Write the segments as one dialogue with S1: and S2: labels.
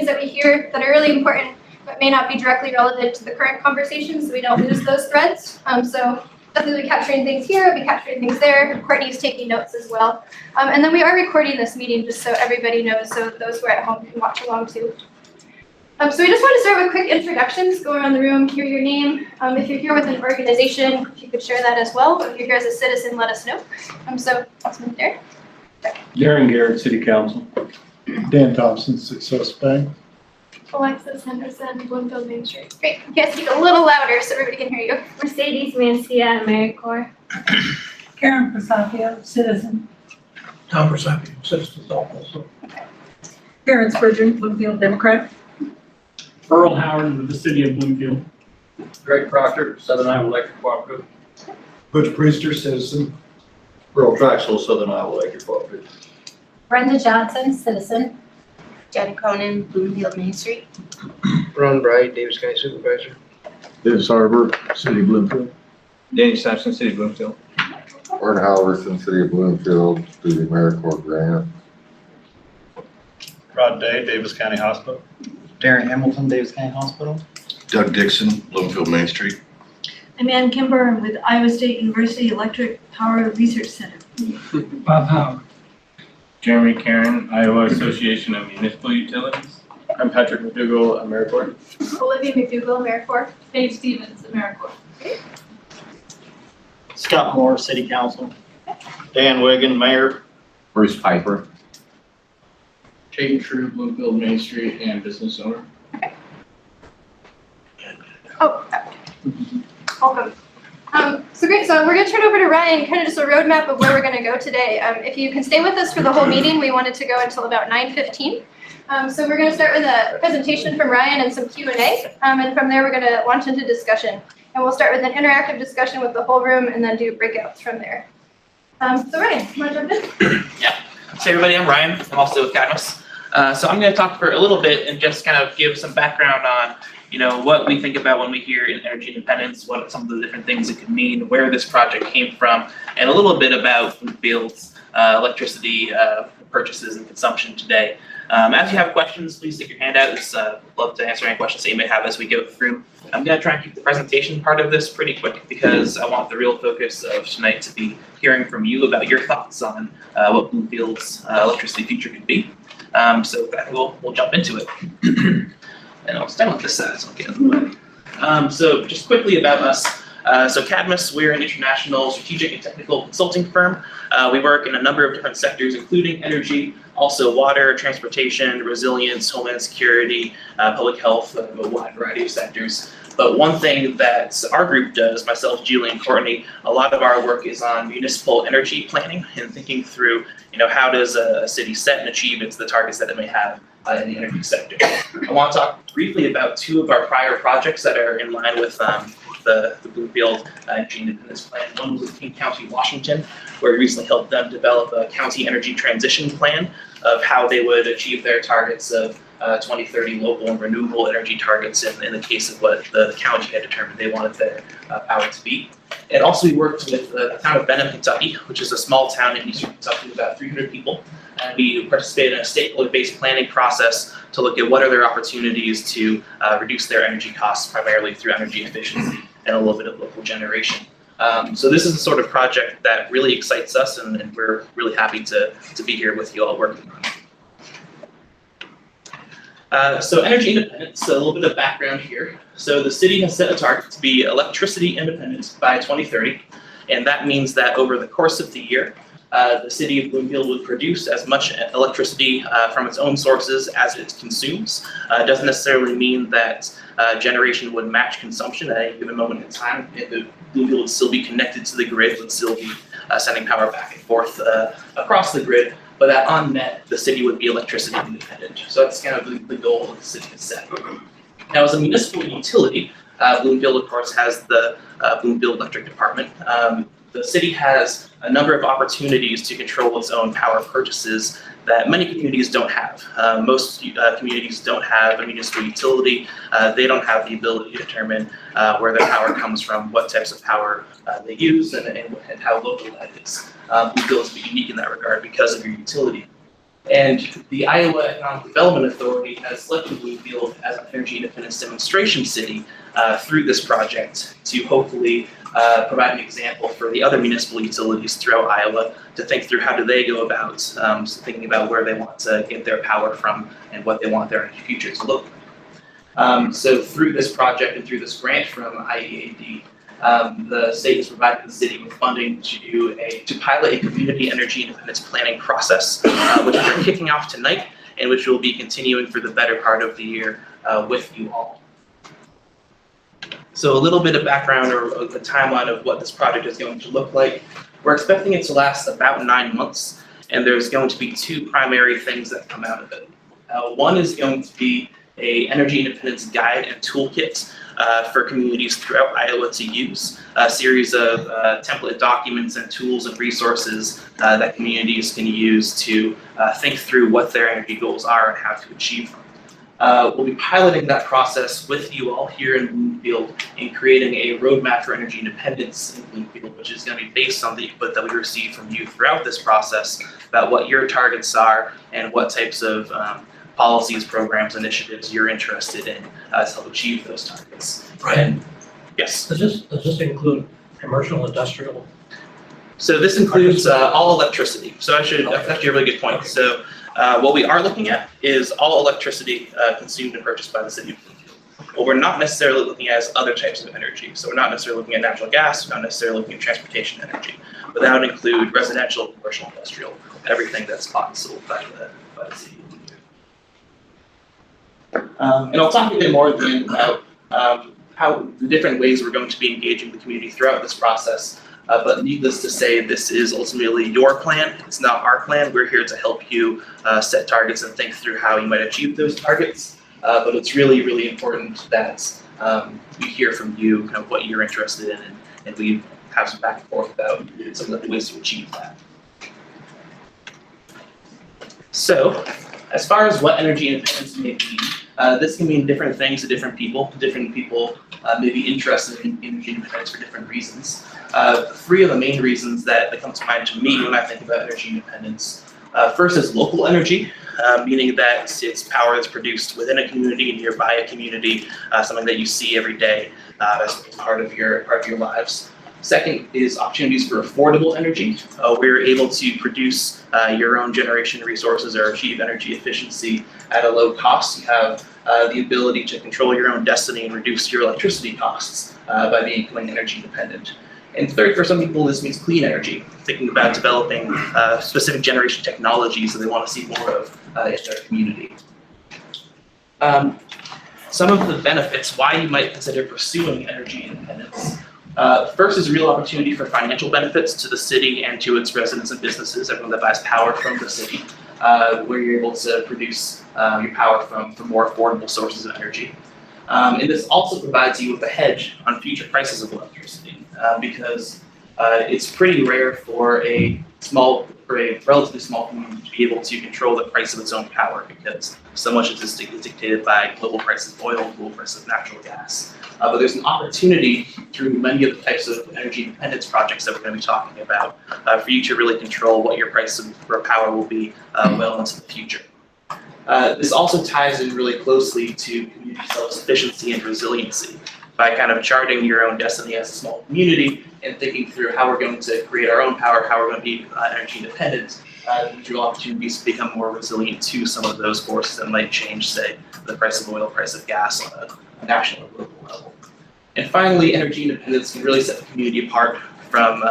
S1: things that we hear that are really important but may not be directly relevant to the current conversation, so we don't lose those threads. So definitely be capturing things here, we'll be capturing things there. Courtney's taking notes as well. And then we are recording this meeting just so everybody knows, so those who are at home can watch along too. So we just want to start with quick introductions, go around the room, hear your name. If you're here with an organization, if you could share that as well. If you're here as a citizen, let us know. So Councilman Derek.
S2: Darren Garrett, City Council.
S3: Dan Thompson, Success Bank.
S4: Alexis Henderson, Bloomfield Main Street.
S1: Great. You guys speak a little louder so everybody can hear you.
S4: Mercedes Mancia, AmeriCorps.
S5: Karen Presapio, citizen.
S6: Tom Persapio, citizens also.
S5: Karen Spurgeon, Bloomfield Democrat.
S2: Earl Howard with the City of Bloomfield.
S7: Greg Proctor, Southern Iowa Electric Cooperative.
S3: Butch Priester, citizen.
S7: Earl Traxel, Southern Iowa Electric Cooperative.
S8: Brenda Johnson, citizen. Jen Cronin, Bloomfield Main Street.
S9: Ron Bright, Davis County Supervisor.
S3: Davis Harbor, City of Bloomfield.
S9: Danny Sampson, City of Bloomfield.
S10: Art Halverson, City of Bloomfield, through the AmeriCorps grant.
S2: Rod Day, Davis County Hospital.
S11: Darren Hamilton, Davis County Hospital.
S12: Doug Dixon, Bloomfield Main Street.
S5: I'm Ann Kimber with Iowa State University Electric Power Research Center.
S6: Bob Howard.
S2: Jeremy Karen, Iowa Association of Municipal Utilities. I'm Patrick McDougall, AmeriCorps.
S1: Olivia McDougall, AmeriCorps.
S4: Dave Stevens, AmeriCorps.
S11: Scott Moore, City Council. Dan Wigan, Mayor.
S9: Bruce Piper.
S7: Chayton True, Bloomfield Main Street, and business owner.
S1: Oh, welcome. So great, so we're gonna turn over to Ryan, kind of just a roadmap of where we're gonna go today. If you can stay with us for the whole meeting, we wanted to go until about 9:15. So we're gonna start with a presentation from Ryan and some Q&A, and from there we're gonna launch into discussion. And we'll start with an interactive discussion with the whole room and then do breakouts from there. So Ryan, you wanna jump in?
S13: Yeah. So everybody, I'm Ryan. I'm also with Cadmus. So I'm going to talk for a little bit and just kind of give some background on, what we think about when we hear energy independence, what some of the different things it could mean, where this project came from, and a little bit about Bloomfield's electricity purchases and consumption today. As you have questions, please stick your hand out. I'd love to answer any questions that you may have as we go through. I'm going to try and keep the presentation part of this pretty quick because I want the real focus of tonight to be hearing from you about your thoughts on what Bloomfield's electricity future could be. So we'll jump into it. And I'll start with this side, so I'll get in the way. So just quickly about us. So Cadmus, we're an international strategic and technical consulting firm. We work in a number of different sectors, including energy, also water, transportation, resilience, homeland security, public health, a wide variety of sectors. But one thing that our group does, myself, Julie, and Courtney, a lot of our work is on municipal energy planning and thinking through, how does a city set and achieve the targets that it may have in the energy sector. I want to talk briefly about two of our prior projects that are in line with the Bloomfield Energy Independence Plan. One was in King County, Washington, where we recently helped them develop a county energy transition plan of how they would achieve their targets of 2030 local and renewable energy targets in the case of what the county had determined they wanted their power to be. And also we worked with the town of Benham, Kentucky, which is a small town in eastern Kentucky with about 300 people. And we participated in a stakeholder-based planning process to look at what are their opportunities to reduce their energy costs, primarily through energy efficiency and a little bit of local generation. So this is a sort of project that really excites us, and we're really happy to be here with you all working on it. So energy independence, a little bit of background here. So the city has set a target to be electricity independent by 2030, and that means that over the course of the year, the city of Bloomfield would produce as much electricity from its own sources as it consumes. It doesn't necessarily mean that generation would match consumption at any given moment in time. Bloomfield would still be connected to the grid, would still be sending power back and forth across the grid, but that on net, the city would be electricity independent. So that's kind of the goal that the city has set. Now, as a municipal utility, Bloomfield, of course, has the Bloomfield Electric Department. The city has a number of opportunities to control its own power purchases that many communities don't have. Most communities don't have a municipal utility. They don't have the ability to determine where their power comes from, what types of power they use, and how local that is. Bloomfield is unique in that regard because of your utility. And the Iowa Economic Development Authority has selected Bloomfield as an energy independence demonstration city through this project to hopefully provide an example for the other municipal utilities throughout Iowa to think through how do they go about thinking about where they want to get their power from and what they want their future to look like. So through this project and through this grant from IEAD, the state has provided the city with funding to pilot a community energy independence planning process, which we're kicking off tonight and which will be continuing for the better part of the year with you all. So a little bit of background or the timeline of what this project is going to look like. We're expecting it to last about 9 months, and there's going to be 2 primary things that come out of it. One is going to be an energy independence guide and toolkit for communities throughout Iowa to use, a series of template documents and tools and resources that communities can use to think through what their energy goals are and how to achieve them. We'll be piloting that process with you all here in Bloomfield in creating a roadmap for energy independence in Bloomfield, which is going to be based on the input that we receive from you throughout this process about what your targets are and what types of policies, programs, initiatives you're interested in to help achieve those targets.
S6: Brian,
S13: Yes.
S6: does this include commercial, industrial?
S13: So this includes all electricity. So that's actually a really good point. So what we are looking at is all electricity consumed and purchased by the city of Bloomfield. What we're not necessarily looking at is other types of energy. So we're not necessarily looking at natural gas, we're not necessarily looking at transportation energy, but that would include residential, commercial, industrial, everything that's bought and sold by the city of Bloomfield. And I'll talk a bit more then about how the different ways we're going to be engaging the community throughout this process. But needless to say, this is ultimately your plan. It's not our plan. We're here to help you set targets and think through how you might achieve those targets. But it's really, really important that we hear from you kind of what you're interested in, and we have some back and forth about some of the ways to achieve that. So, as far as what energy independence may be, this can mean different things to different people. Different people may be interested in energy independence for different reasons. 3 of the main reasons that come to mind to me when I think about energy independence. First is local energy, meaning that it's power that's produced within a community, nearby a community, something that you see every day as part of your lives. Second is opportunities for affordable energy. We're able to produce your own generation resources or achieve energy efficiency at a low cost. You have the ability to control your own destiny and reduce your electricity costs by becoming energy independent. And third, for some people, this means clean energy, thinking about developing specific generation technologies that they want to see more of in their community. Some of the benefits, why you might consider pursuing energy independence. First is a real opportunity for financial benefits to the city and to its residents and businesses, everyone that buys power from the city, where you're able to produce your power from more affordable sources of energy. And this also provides you with a hedge on future prices of electricity, because it's pretty rare for a relatively small community to be able to control the price of its own power, because so much of this is dictated by global prices of oil, global prices of natural gas. But there's an opportunity through many of the types of energy independence projects that we're going to be talking about for you to really control what your price for power will be well into the future. This also ties in really closely to community self-sufficiency and resiliency by kind of charting your own destiny as a small community and thinking through how we're going to create our own power, how we're going to be energy independent. There's real opportunities to become more resilient to some of those forces that might change, say, the price of oil, price of gas on a national or global level. And finally, energy independence can really set the community apart from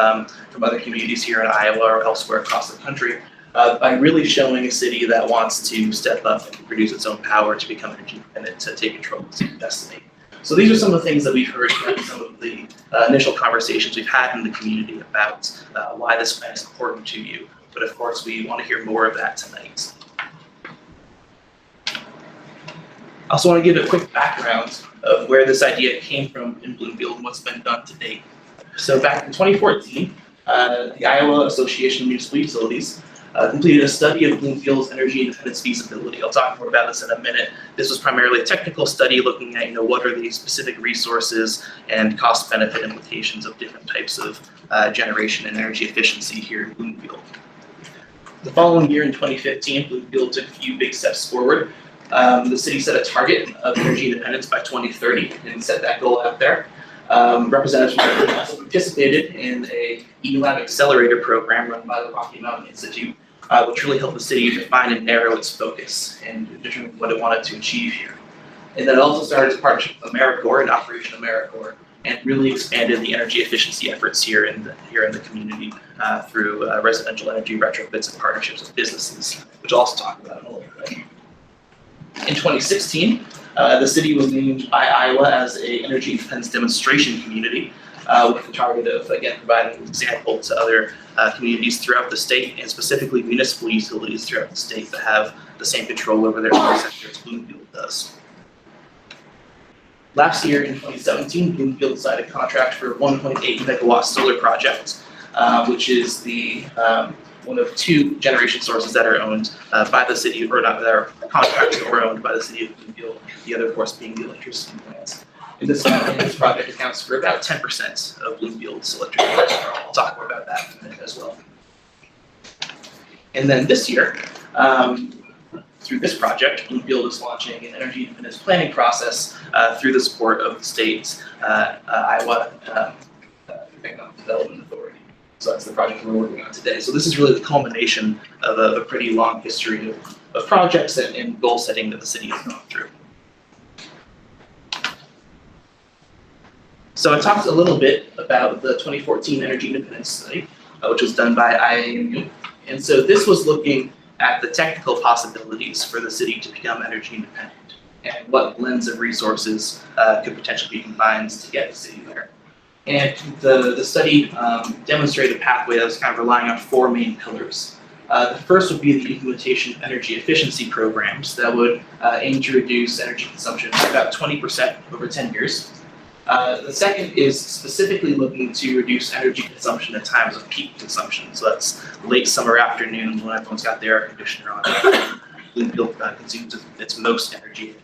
S13: other communities here in Iowa or elsewhere across the country by really showing a city that wants to step up and produce its own power to become energy independent, to take control of its own destiny. So these are some of the things that we've heard from some of the initial conversations we've had in the community about why this plan is important to you. But of course, we want to hear more of that tonight. I also want to give a quick background of where this idea came from in Bloomfield and what's been done to date. So back in 2014, the Iowa Association of Municipal Utilities completed a study of Bloomfield's energy independence feasibility. I'll talk more about this in a minute. This was primarily a technical study looking at, what are the specific resources and cost-benefit implications of different types of generation and energy efficiency here in Bloomfield. The following year in 2015, Bloomfield took a few big steps forward. The city set a target of energy independence by 2030 and set that goal out there. Representatives from everyone also participated in a eLab accelerator program run by the Rocky Mountain Institute, which really helped the city define and narrow its focus and determine what it wanted to achieve here. And then it also started as a partnership with AmeriCorps and Operation AmeriCorps, and really expanded the energy efficiency efforts here in the community through residential energy retrofits and partnerships with businesses, which I'll also talk about in a little bit. In 2016, the city was named by Iowa as a energy independence demonstration community, with the target of, again, providing an example to other communities throughout the state, and specifically municipal utilities throughout the state that have the same control over their energy sector as Bloomfield does. Last year in 2017, Bloomfield signed a contract for a 1.8 megawatt solar project, which is the one of two generation sources that are owned by the city, or not, that are contracted or owned by the city of Bloomfield, the other, of course, being the electricity plants. And this project accounts for about 10% of Bloomfield's electric production. I'll talk more about that in a minute as well. And then this year, through this project, Bloomfield is launching an energy independence planning process through the support of the state's Iowa Economic Development Authority. So that's the project we're working on today. So this is really the culmination of a pretty long history of projects and goal setting that the city has gone through. So I talked a little bit about the 2014 Energy Independence Study, which was done by IAMU. And so this was looking at the technical possibilities for the city to become energy independent and what blends of resources could potentially be combined to get the city there. And the study demonstrated a pathway that was kind of relying on four main pillars. The first would be the implementation of energy efficiency programs that would aim to reduce energy consumption by about 20% over 10 years. The second is specifically looking to reduce energy consumption at times of peak consumption. So that's late summer afternoons when everyone's got their air conditioner on. Bloomfield consumes its most energy in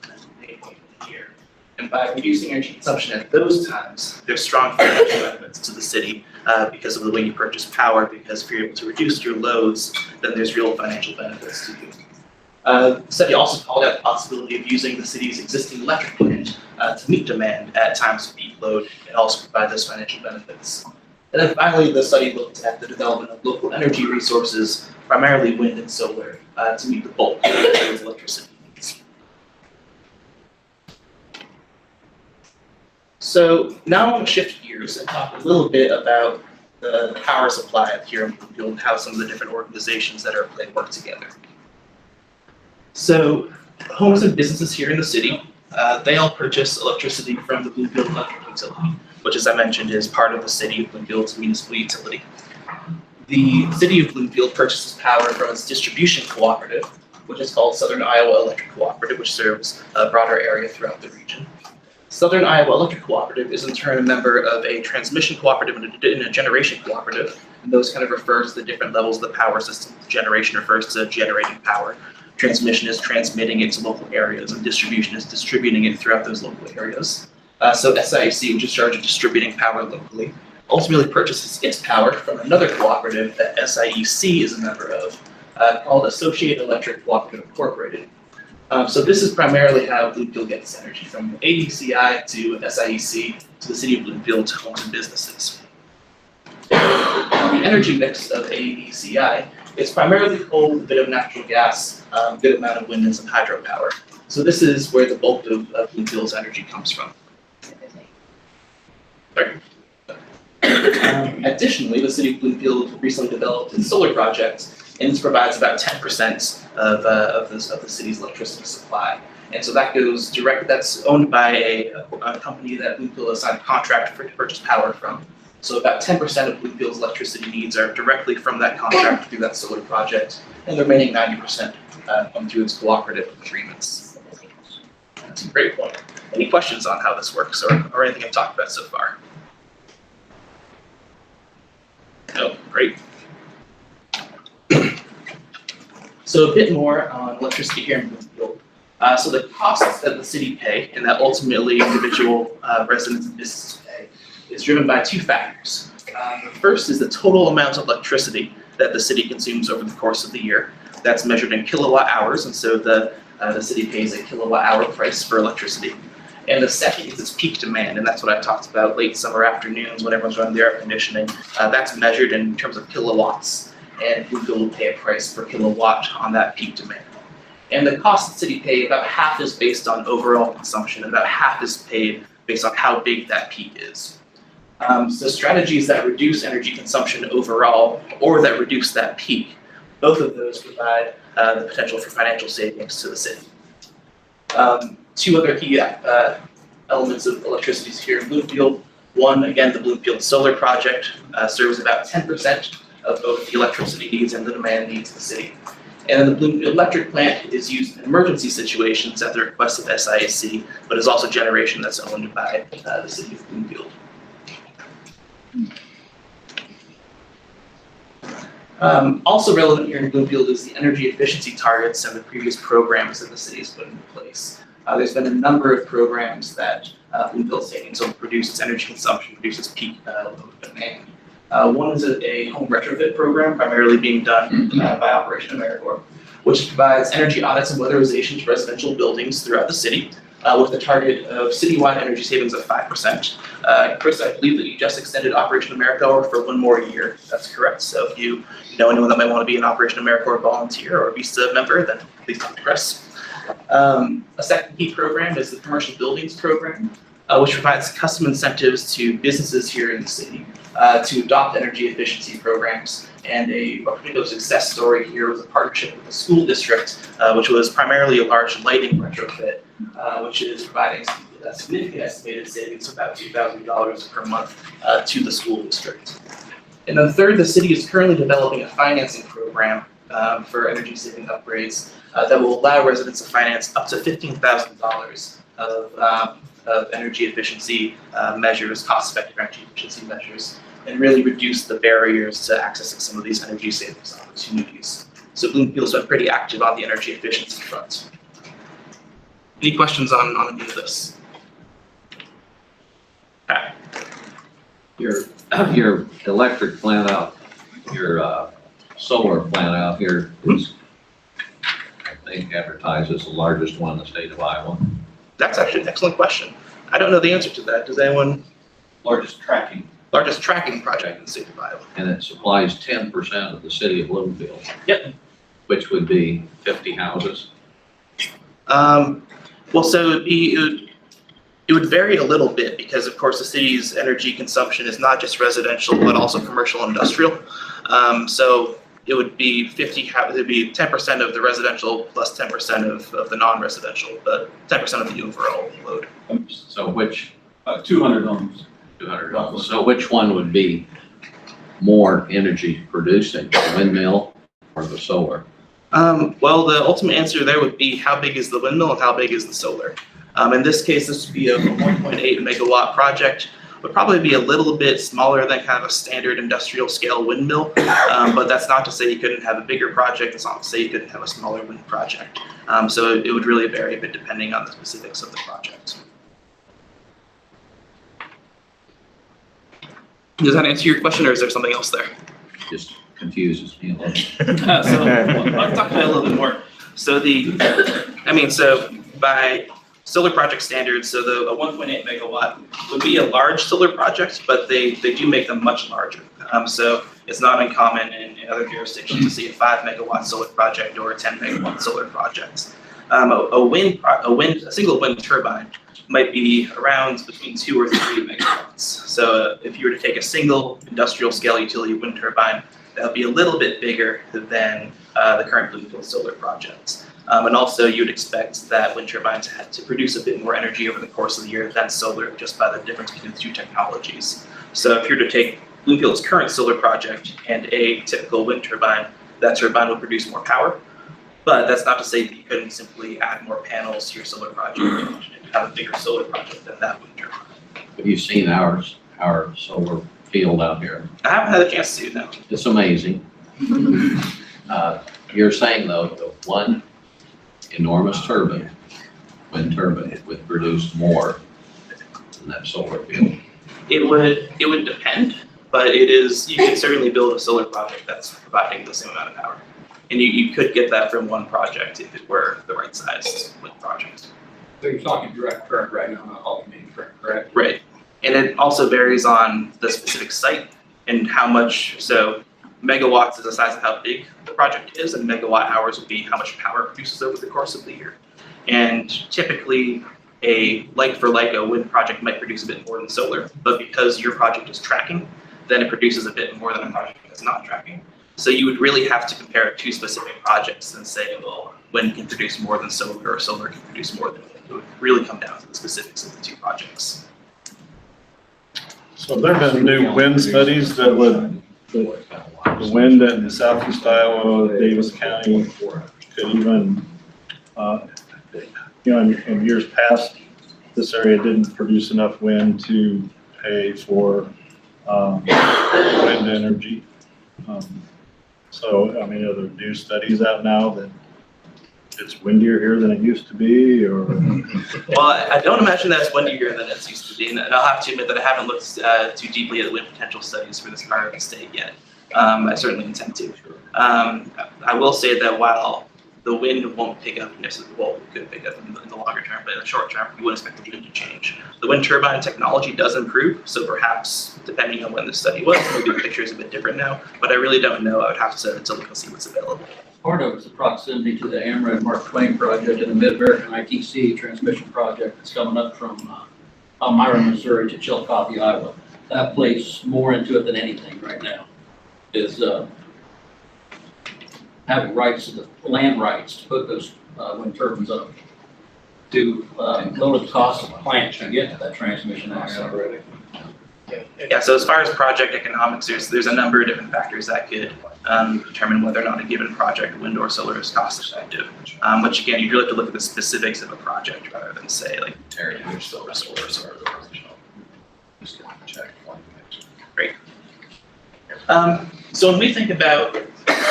S13: the year. And by reducing energy consumption at those times, there's strong financial benefits to the city because of the way you purchase power, because if you're able to reduce your loads, then there's real financial benefits to you. The study also called out the possibility of using the city's existing electric plant to meet demand at times of peak load and also provide those financial benefits. And then finally, the study looked at the development of local energy resources, primarily wind and solar, to meet the bulk of the electricity needs. So now I want to shift gears and talk a little bit about the power supply here in Bloomfield and how some of the different organizations that are at play work together. So homes and businesses here in the city, they all purchase electricity from the Bloomfield Electric Utility, which, as I mentioned, is part of the city of Bloomfield's municipal utility. The city of Bloomfield purchases power from its distribution cooperative, which is called Southern Iowa Electric Cooperative, which serves a broader area throughout the region. Southern Iowa Electric Cooperative is in turn a member of a transmission cooperative and a generation cooperative, and those kind of refer to the different levels of the power system. Generation refers to generating power. Transmission is transmitting it to local areas, and distribution is distributing it throughout those local areas. So SIEC, which is charged with distributing power locally, ultimately purchases its power from another cooperative that SIEC is a member of, called Associated Electric Cooperative Incorporated. So this is primarily how Bloomfield gets energy, from AECI to SIEC to the city of Bloomfield to homes and businesses. The energy mix of AECI is primarily coal with a bit of natural gas, a good amount of wind and some hydropower. So this is where the bulk of Bloomfield's energy comes from. Additionally, the city of Bloomfield recently developed a solar project, and this provides about 10% of the city's electricity supply. And so that goes direct. That's owned by a company that Bloomfield has signed a contract for to purchase power from. So about 10% of Bloomfield's electricity needs are directly from that contract through that solar project, and the remaining 90% come through its cooperative agreements. That's a great point. Any questions on how this works or anything I've talked about so far? No, great. So a bit more on electricity here in Bloomfield. So the costs that the city pay and that ultimately individual residents and businesses pay is driven by two factors. The first is the total amount of electricity that the city consumes over the course of the year. That's measured in kilowatt hours, and so the city pays a kilowatt hour price for electricity. And the second is its peak demand, and that's what I talked about, late summer afternoons when everyone's running the air conditioning. That's measured in terms of kilowatts, and Bloomfield will pay a price per kilowatt on that peak demand. And the cost the city pays, about half is based on overall consumption, and about half is paid based on how big that peak is. So strategies that reduce energy consumption overall, or that reduce that peak, both of those provide the potential for financial savings to the city. Two other key elements of electricity here in Bloomfield. One, again, the Bloomfield Solar Project serves about 10% of both the electricity needs and the demand needs of the city. And the Bloomfield Electric Plant is used in emergency situations at the request of SIAC, but is also generation that's owned by the city of Bloomfield. Also relevant here in Bloomfield is the energy efficiency targets and the previous programs that the city has put in place. There's been a number of programs that Bloomfield's taken to reduce its energy consumption, reduce its peak load demand. One is a home retrofit program, primarily being done by Operation AmeriCorps, which provides energy audits and weatherization to residential buildings throughout the city, with a target of citywide energy savings of 5%. Chris, I believe that you just extended Operation AmeriCorps for one more year. That's correct. So if you know anyone that might want to be an Operation AmeriCorps volunteer or Vista member, then please talk to Chris. A second key program is the Commercial Buildings Program, which provides custom incentives to businesses here in the city to adopt energy efficiency programs. And a particular success story here was a partnership with the school district, which was primarily a large lighting retrofit, which is providing a significant estimated savings of about $2,000 per month to the school district. And then third, the city is currently developing a financing program for energy saving upgrades that will allow residents to finance up to $15,000 of energy efficiency measures, cost-effective energy efficiency measures, and really reduce the barriers to accessing some of these energy savings opportunities. So Bloomfield's been pretty active on the energy efficiency front. Any questions on any of this? Okay.
S14: Your electric plant out, your solar plant out here is, I think, advertised as the largest one in the state of Iowa.
S13: That's actually an excellent question. I don't know the answer to that. Does anyone?
S14: Largest tracking
S13: project in the state of Iowa.
S14: And it supplies 10% of the city of Bloomfield.
S13: Yep.
S14: Which would be 50 houses.
S13: Well, so it would vary a little bit because, of course, the city's energy consumption is not just residential but also commercial and industrial. So it would be 10% of the residential plus 10% of the non-residential, but 10% of the overall load.
S14: So which
S3: 200 homes.
S14: 200 homes. So which one would be more energy producing, the windmill or the solar?
S13: Well, the ultimate answer there would be how big is the windmill and how big is the solar. In this case, this would be a 1.8 megawatt project. Would probably be a little bit smaller than kind of a standard industrial scale windmill, but that's not to say you couldn't have a bigger project. It's not to say you couldn't have a smaller wind project. So it would really vary a bit depending on the specifics of the project. Does that answer your question, or is there something else there?
S14: Just confuses me a little.
S13: So I'll talk about it a little bit more. So so by solar project standards, so a 1.8 megawatt would be a large solar project, but they do make them much larger. So it's not uncommon in other jurisdictions to see a 5 megawatt solar project or a 10 megawatt solar project. A single wind turbine might be around between 2 or 3 megawatts. So if you were to take a single industrial scale utility wind turbine, that would be a little bit bigger than the current Bloomfield solar projects. And also you would expect that wind turbines had to produce a bit more energy over the course of the year than solar, just by the difference between the two technologies. So if you were to take Bloomfield's current solar project and a typical wind turbine, that turbine would produce more power. But that's not to say that you couldn't simply add more panels to your solar project and have a bigger solar project than that wind turbine.
S14: Have you seen our solar field out here?
S13: I haven't had a chance to, no.
S14: It's amazing. You're saying though, the one enormous wind turbine would produce more than that solar field?
S13: It would depend. but you can certainly build a solar project that's providing the same amount of power. And you could get that from one project if it were the right size wind project.
S6: So you're talking direct current right now, not alternating current, correct?
S13: Right. And it also varies on the specific site and how much, so megawatts is the size of how big the project is, and megawatt hours would be how much power it produces over the course of the year. And typically, a wind project might produce a bit more than solar, but because your project is tracking, then it produces a bit more than a project that's not tracking. So you would really have to compare two specific projects and say, well, wind can produce more than solar, or solar can produce more than wind. It would really come down to the specifics of the two projects.
S3: So there have been new wind studies that would, the wind in southeast Iowa, Davis County could even, in years past, this area didn't produce enough wind to pay for wind energy. So, are there new studies out now that it's windier here than it used to be, or?
S13: Well, I don't imagine that it's windier than it used to be, and I'll have to admit that I haven't looked too deeply at the wind potential studies for this part of the state yet. I certainly intend to. I will say that while the wind won't pick up necessarily, well, it could pick up in the longer term, but in the short term, you wouldn't expect the wind to change. The wind turbine technology does improve, so perhaps, depending on when the study was, maybe the picture is a bit different now, but I really don't know. I would have to look and see what's available.
S6: Part of it's the proximity to the AMRAD Mark Twain project and the Mid-American ITC transmission project that's coming up from Elmira, Missouri to Chillicothe, Iowa. That plays more into it than anything right now, is having land rights to put those wind turbines up to lower the cost of the plant to get to that transmission asset.
S13: Yeah, so as far as project economics, there's a number of different factors that could determine whether or not a given project, wind or solar, is cost effective. Which again, you really have to look at the specifics of a project rather than say like solar. Great. So when we think about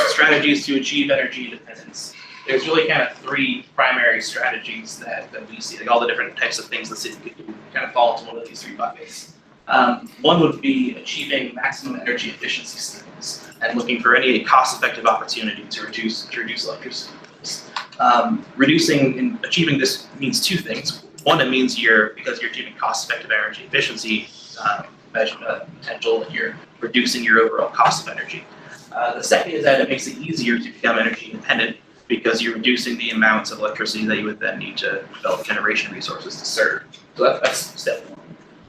S13: strategies to achieve energy independence, there's really kind of three primary strategies that we see. Like all the different types of things the city could do kind of fall into one of these three buckets. One would be achieving maximum energy efficiency systems and looking for any cost-effective opportunity to reduce electricity use. Achieving this means two things. One, it means because you're achieving cost-effective energy efficiency potential, that you're reducing your overall cost of energy. The second is that it makes it easier to become energy independent because you're reducing the amounts of electricity that you would then need to develop generation resources to serve. So that's step one.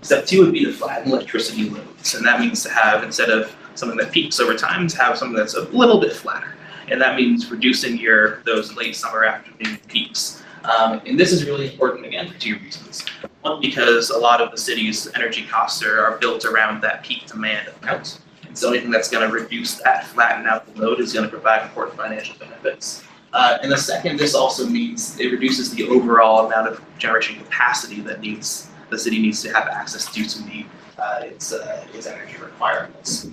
S13: Step two would be to flatten electricity loads, and that means to have, instead of something that peaks over time, to have something that's a little bit flatter. And that means reducing those late summer afternoon peaks. And this is really important, again, for two reasons. One, because a lot of the city's energy costs are built around that peak demand amount. And so anything that's going to reduce that, flatten out the load, is going to provide important financial benefits. And the second, this also means it reduces the overall amount of generation capacity that the city needs to have access to meet its energy requirements.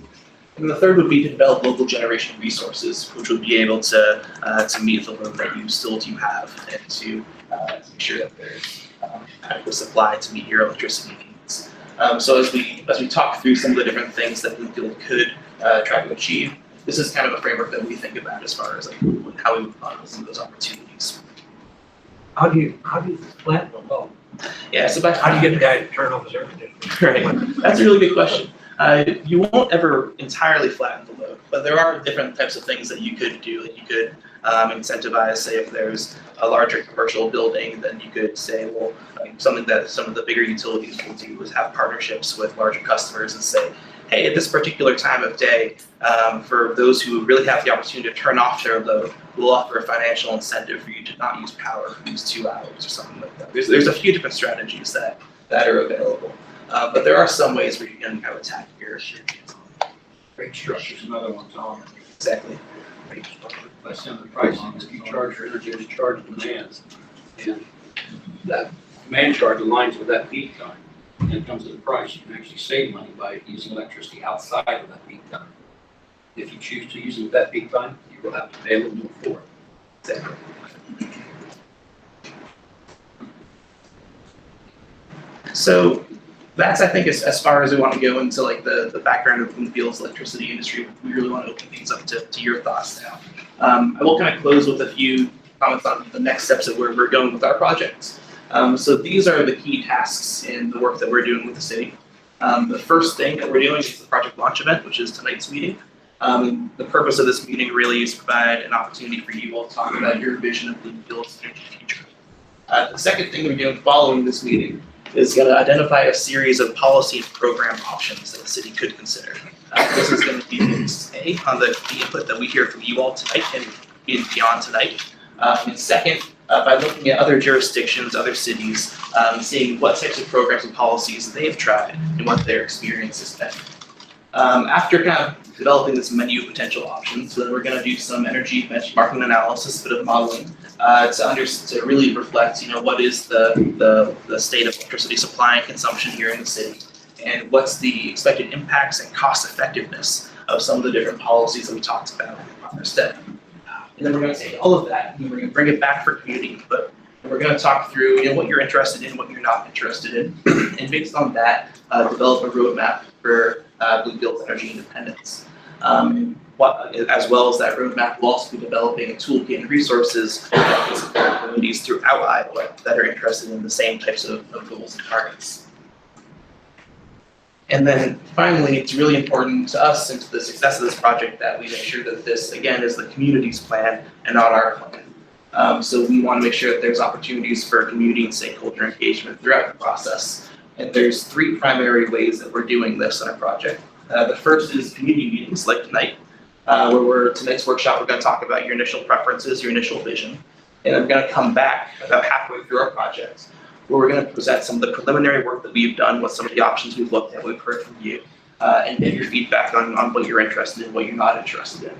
S13: And the third would be to develop local generation resources, which would be able to meet the load that you still do have, and to make sure that there's adequate supply to meet your electricity needs. So as we talk through some of the different things that Bloomfield could try to achieve, this is kind of a framework that we think about as far as like how we would funnel some of those opportunities.
S6: How do you flatten the load?
S13: Yeah, so
S6: How do you get the guy to turn off his air conditioner?
S13: Right, that's a really good question. You won't ever entirely flatten the load, but there are different types of things that you could do. Like you could incentivize, say, if there's a larger commercial building, then you could say, well, something that some of the bigger utilities will do is have partnerships with larger customers and say, hey, at this particular time of day, for those who really have the opportunity to turn off their load, we'll offer a financial incentive for you to not use power for these 2 hours or something like that. There's a few different strategies that are available, but there are some ways where you can kind of attack your
S6: Rate structure's another one, Tom.
S13: Exactly.
S6: Rate structure, by setting the price, if you charge for energy, you charge demands. And that demand charge aligns with that peak time. And it comes to the price. You can actually save money by using electricity outside of that peak time. If you choose to use it at that peak time, you will have to pay a little more for it.
S13: Exactly. So that's, I think, as far as we want to go into like the background of Bloomfield's electricity industry. We really want to open things up to your thoughts now. I will kind of close with a few comments on the next steps that we're going with our projects. So these are the key tasks in the work that we're doing with the city. The first thing that we're doing is the project launch event, which is tonight's meeting. The purpose of this meeting really is to provide an opportunity for you all to talk about your vision of Bloomfield's energy future. The second thing we're doing following this meeting is going to identify a series of policy and program options that the city could consider. This is going to be focused on the input that we hear from you all tonight and beyond tonight. And second, by looking at other jurisdictions, other cities, seeing what types of programs and policies they've tried and what their experience has been. After kind of developing this menu of potential options, then we're going to do some energy benchmarking analysis, a bit of modeling, to really reflect, what is the state of electricity supply and consumption here in the city, and what's the expected impacts and cost effectiveness of some of the different policies that we talked about on our step. And then we're going to take all of that and we're going to bring it back for community input. And we're going to talk through what you're interested in, what you're not interested in, and based on that, develop a roadmap for Bloomfield's energy independence. As well as that roadmap, we'll also be developing a toolkit and resources that can support communities throughout Iowa that are interested in the same types of goals and targets. And then finally, it's really important to us and to the success of this project that we make sure that this, again, is the community's plan and not our plan. So we want to make sure that there's opportunities for community and stakeholder engagement throughout the process. And there's 3 primary ways that we're doing this in our project. The first is community meetings like tonight, where tonight's workshop, we're going to talk about your initial preferences, your initial vision. And I'm going to come back about halfway through our project, where we're going to present some of the preliminary work that we've done, what some of the options we've looked at, we've heard from you, and get your feedback on what you're interested in, what you're not interested in.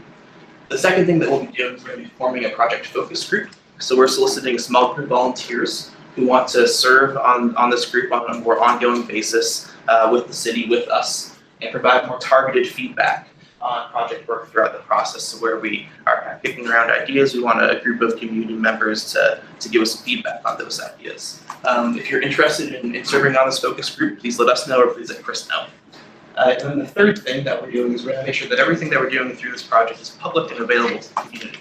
S13: The second thing that we'll be doing is we're going to be forming a project focus group. So we're soliciting a small group of volunteers who want to serve on this group on a more ongoing basis with the city, with us, and provide more targeted feedback on project work throughout the process. So where we are kind of kicking around ideas, we want a group of community members to give us some feedback on those ideas. If you're interested in serving on this focus group, please let us know or please let Chris know. And then the third thing that we're doing is we're going to make sure that everything that we're doing through this project is public and available to the community.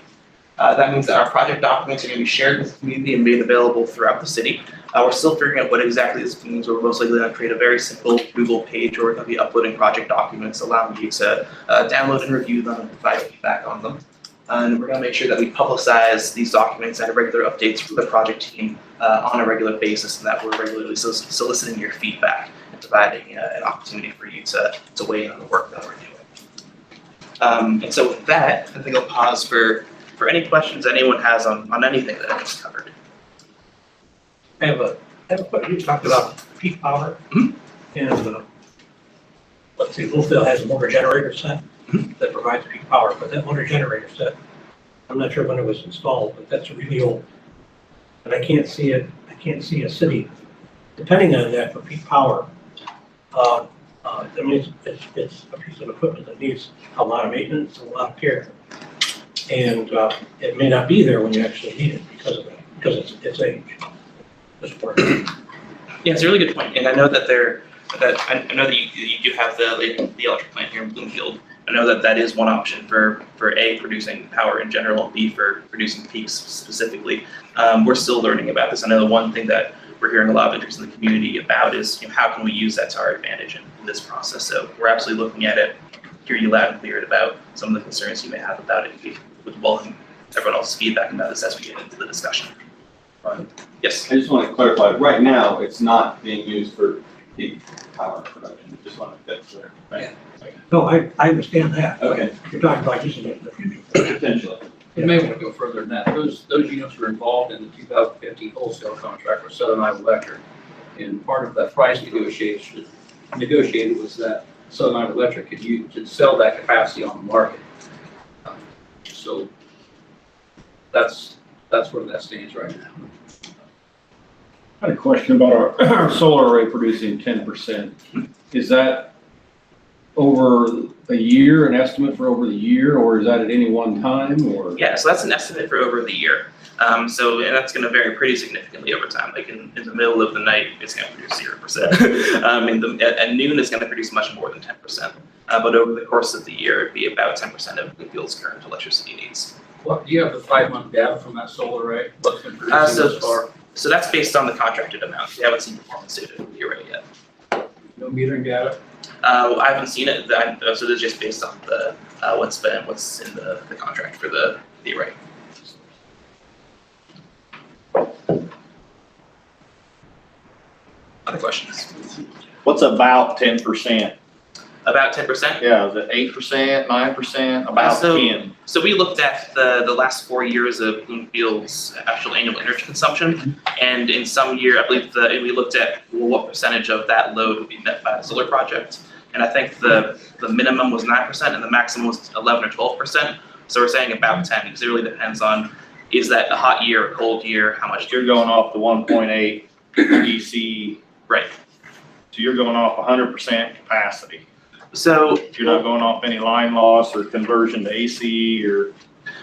S13: That means that our project documents are going to be shared with the community and made available throughout the city. We're still figuring out what exactly this means. We're most likely going to create a very simple Google page where we're going to be uploading project documents, allowing you to download and review them and provide feedback on them. And we're going to make sure that we publicize these documents and regular updates from the project team on a regular basis, and that we're regularly soliciting your feedback and providing an opportunity for you to weigh in on the work that we're doing. And so with that, I think I'll pause for any questions anyone has on anything that I just covered.
S15: I have a question. You talked about peak power, and let's see, Bloomfield has a motor generator set that provides peak power, but that motor generator set, I'm not sure when it was installed, but that's really old. And I can't see it. I can't see a city depending on that for peak power. I mean, it's a piece of equipment that needs a lot of maintenance, a lot of care, and it may not be there when you actually need it because of that, because it's age.
S13: Yeah, it's a really good point, and I know that I know that you do have the electric plant here in Bloomfield. I know that is one option for A, producing power in general, and B, for producing peaks specifically. We're still learning about this. I know the one thing that we're hearing a lot of interest in the community about is how can we use that to our advantage in this process. So we're absolutely looking at it, hear you loud and clear about some of the concerns you may have about it. We would welcome everyone else's feedback about this as we get into the discussion. Yes.
S16: I just want to clarify, right now, it's not being used for peak power production. Just want to get clear, right?
S15: Yeah. No, I understand that.
S16: Okay.
S15: You're talking about using it in the future.
S16: Potentially.
S6: You may want to go further than that. Those units were involved in the 2015 wholesale contract with Southern Iowa Electric. And part of that price negotiated was that Southern Iowa Electric could sell that capacity on the market. So that's where that stands right now.
S3: I had a question about our solar array producing 10%. Is that over a year, an estimate for over the year, or is that at any one time, or?
S13: Yeah, so that's an estimate for over the year. So and that's gonna vary pretty significantly over time. Like in the middle of the night, it's gonna produce 0%. At noon, it's gonna produce much more than 10%. But over the course of the year, it'd be about 10% of Bloomfield's current electricity needs.
S6: What, do you have the 5-month data from that solar array? What's been producing thus far?
S13: So that's based on the contracted amount. We haven't seen performance data from the array yet.
S6: No metering data?
S13: I haven't seen it. So this is just based on the what's in the contract for the array. Other questions?
S11: What's about 10%?
S13: About 10%?
S11: Yeah, is it 8%, 9%, about
S13: So-
S11: 10?
S13: So we looked at the last 4 years of Bloomfield's actual annual energy consumption, and in some year, I believe we looked at what percentage of that load would be met by a solar project, and I think the minimum was 9% and the maximum was 11 or 12%. So we're saying about 10 because it really depends on is that a hot year, a cold year, how much.
S11: You're going off the 1.8 DC.
S13: Right.
S11: So you're going off 100% capacity.
S13: So
S11: You're not going off any line loss or conversion to AC or.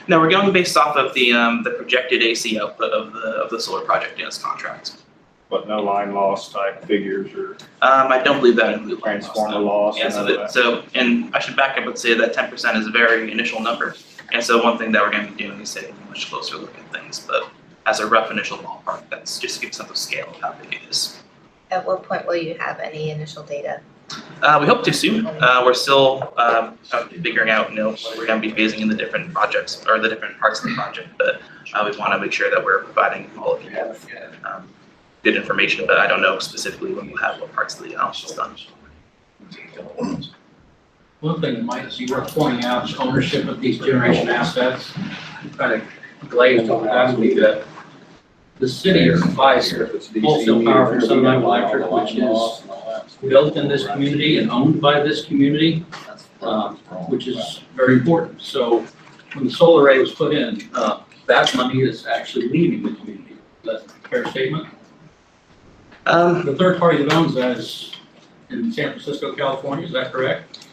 S13: no, we're going based off of the projected AC output of the solar project in its contract.
S11: But no line loss type figures or
S13: I don't believe that includes
S11: transformer loss.
S13: Yeah,
S11: and none of that.
S13: and I should back up and say that 10% is a very initial number. And so one thing that we're going to be doing is taking a much closer look at things. But as a rough initial ballpark, that's just to give a sense of scale of how big it is.
S8: At what point will you have any initial data?
S13: We hope to soon. We're still figuring out, what we're going to be phasing in the different projects or the different parts of the project. But we want to make sure that we're providing all of you good information. But I don't know specifically when we'll have what parts of the analysis done.
S6: One thing that might be worth pointing out is ownership of these generation assets. Kind of glazed over that would be that the city buys wholesale power from Sunlight Electric, which is built in this community and owned by this community, which is very important. So when the solar array was put in, that money is actually leaving the community. Is that a fair statement? The third party that owns that is in San Francisco, California, is that correct?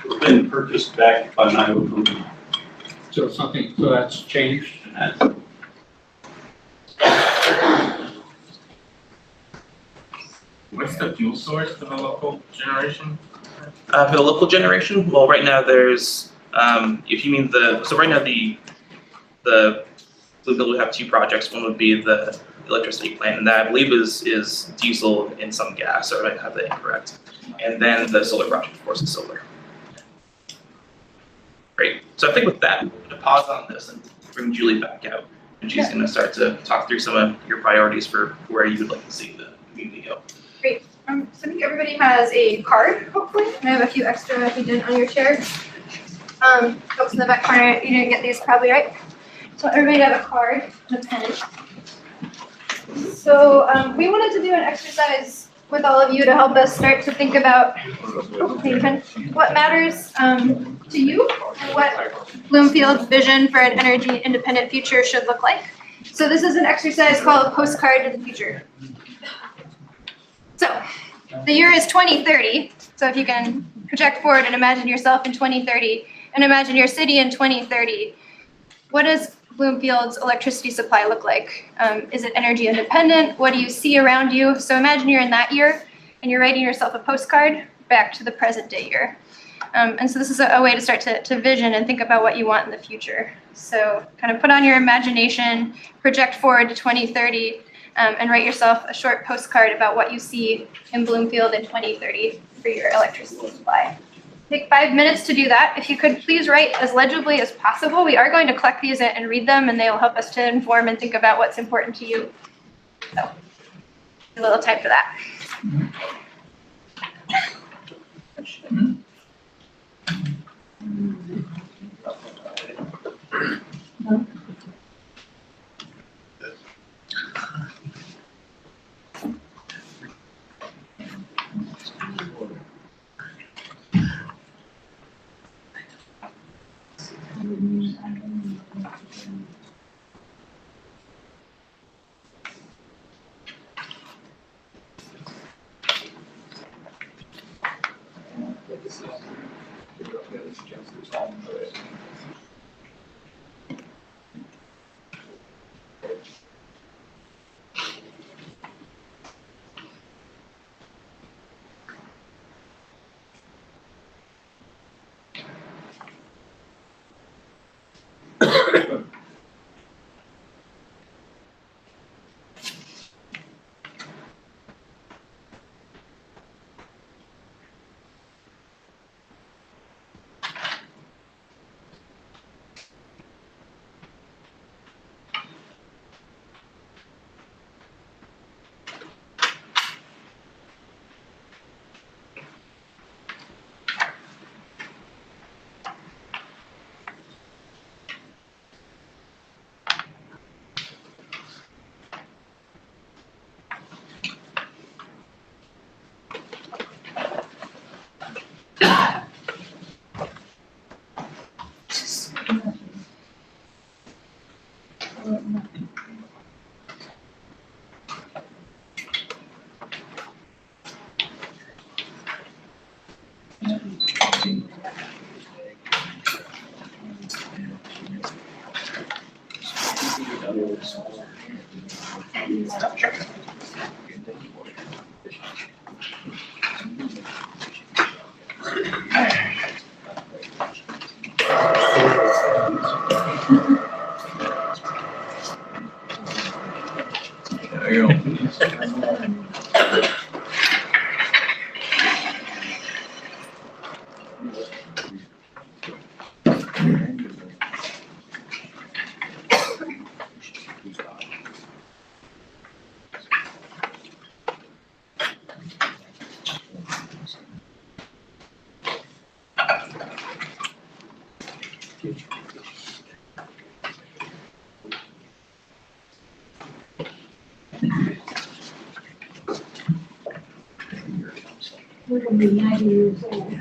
S16: It's been purchased back by 902.
S6: So that's changed?
S2: What's the fuel source for the local generation?
S13: For the local generation, well, right now there's, if you mean right now the Bloomfield would have 2 projects. One would be the electricity plant, and that I believe is diesel and some gas, or I might have that incorrect. And then the solar project, of course, is solar. Great. So I think with that, we're going to pause on this and bring Julie back out, and she's going to start to talk through some of your priorities for where you would like to see the community go.
S1: Great. So I think everybody has a card, hopefully. And I have a few extra hidden on your chair. Folks in the back corner, you didn't get these probably, right? So everybody have a card and a pen. So we wanted to do an exercise with all of you to help us start to think about what matters to you and what Bloomfield's vision for an energy independent future should look like. So this is an exercise called Postcard to the Future. So the year is 2030. So if you can project forward and imagine yourself in 2030 and imagine your city in 2030, what does Bloomfield's electricity supply look like? Is it energy independent? What do you see around you? So imagine you're in that year and you're writing yourself a postcard back to the present day year. And so this is a way to start to vision and think about what you want in the future. So kind of put on your imagination, project forward to 2030, and write yourself a short postcard about what you see in Bloomfield in 2030 for your electricity supply. Take 5 minutes to do that. If you could please write as legibly as possible. We are going to collect these and read them, and they will help us to inform and think about what's important to you. So, a little time for that.
S9: There you go.
S5: We're gonna be 90 years old.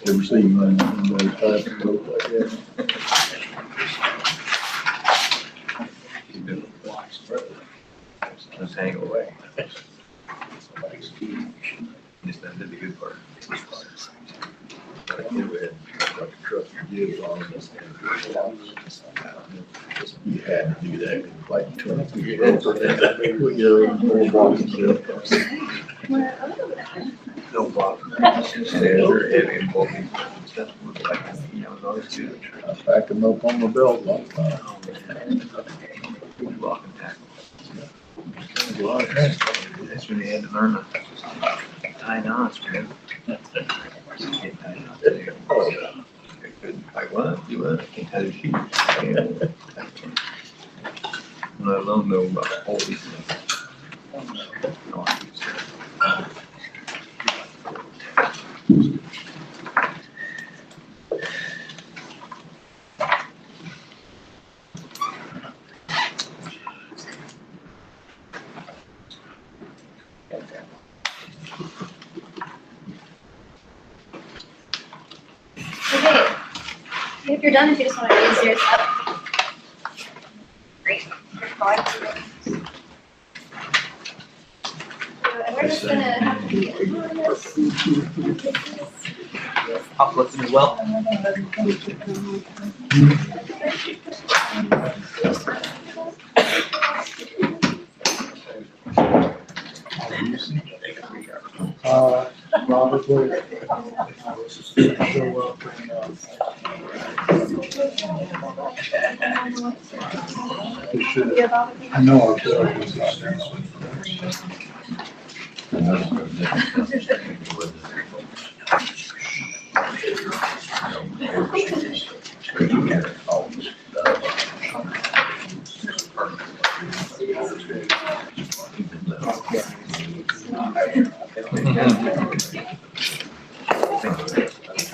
S3: Ever seen one of those types of boats like that?
S9: Just hang away. Just done did the good part.
S3: You had to do that like 20 years ago. We go whole box of stuff.
S9: No problem. They're heavy and bulky. You know, those two.
S3: I packed them up on the belt one time.
S9: Block and tackle. That's when you had to learn to tie knots, man. Get tied knots there. Like what? Do what? I can't tie the sheet. Let alone know about all these things. No, I use that.
S1: Okay, if you're done, if you just want to raise yours up. Great. And we're just gonna have to be anonymous.
S13: I'll flip them as well.
S3: Robert, I know.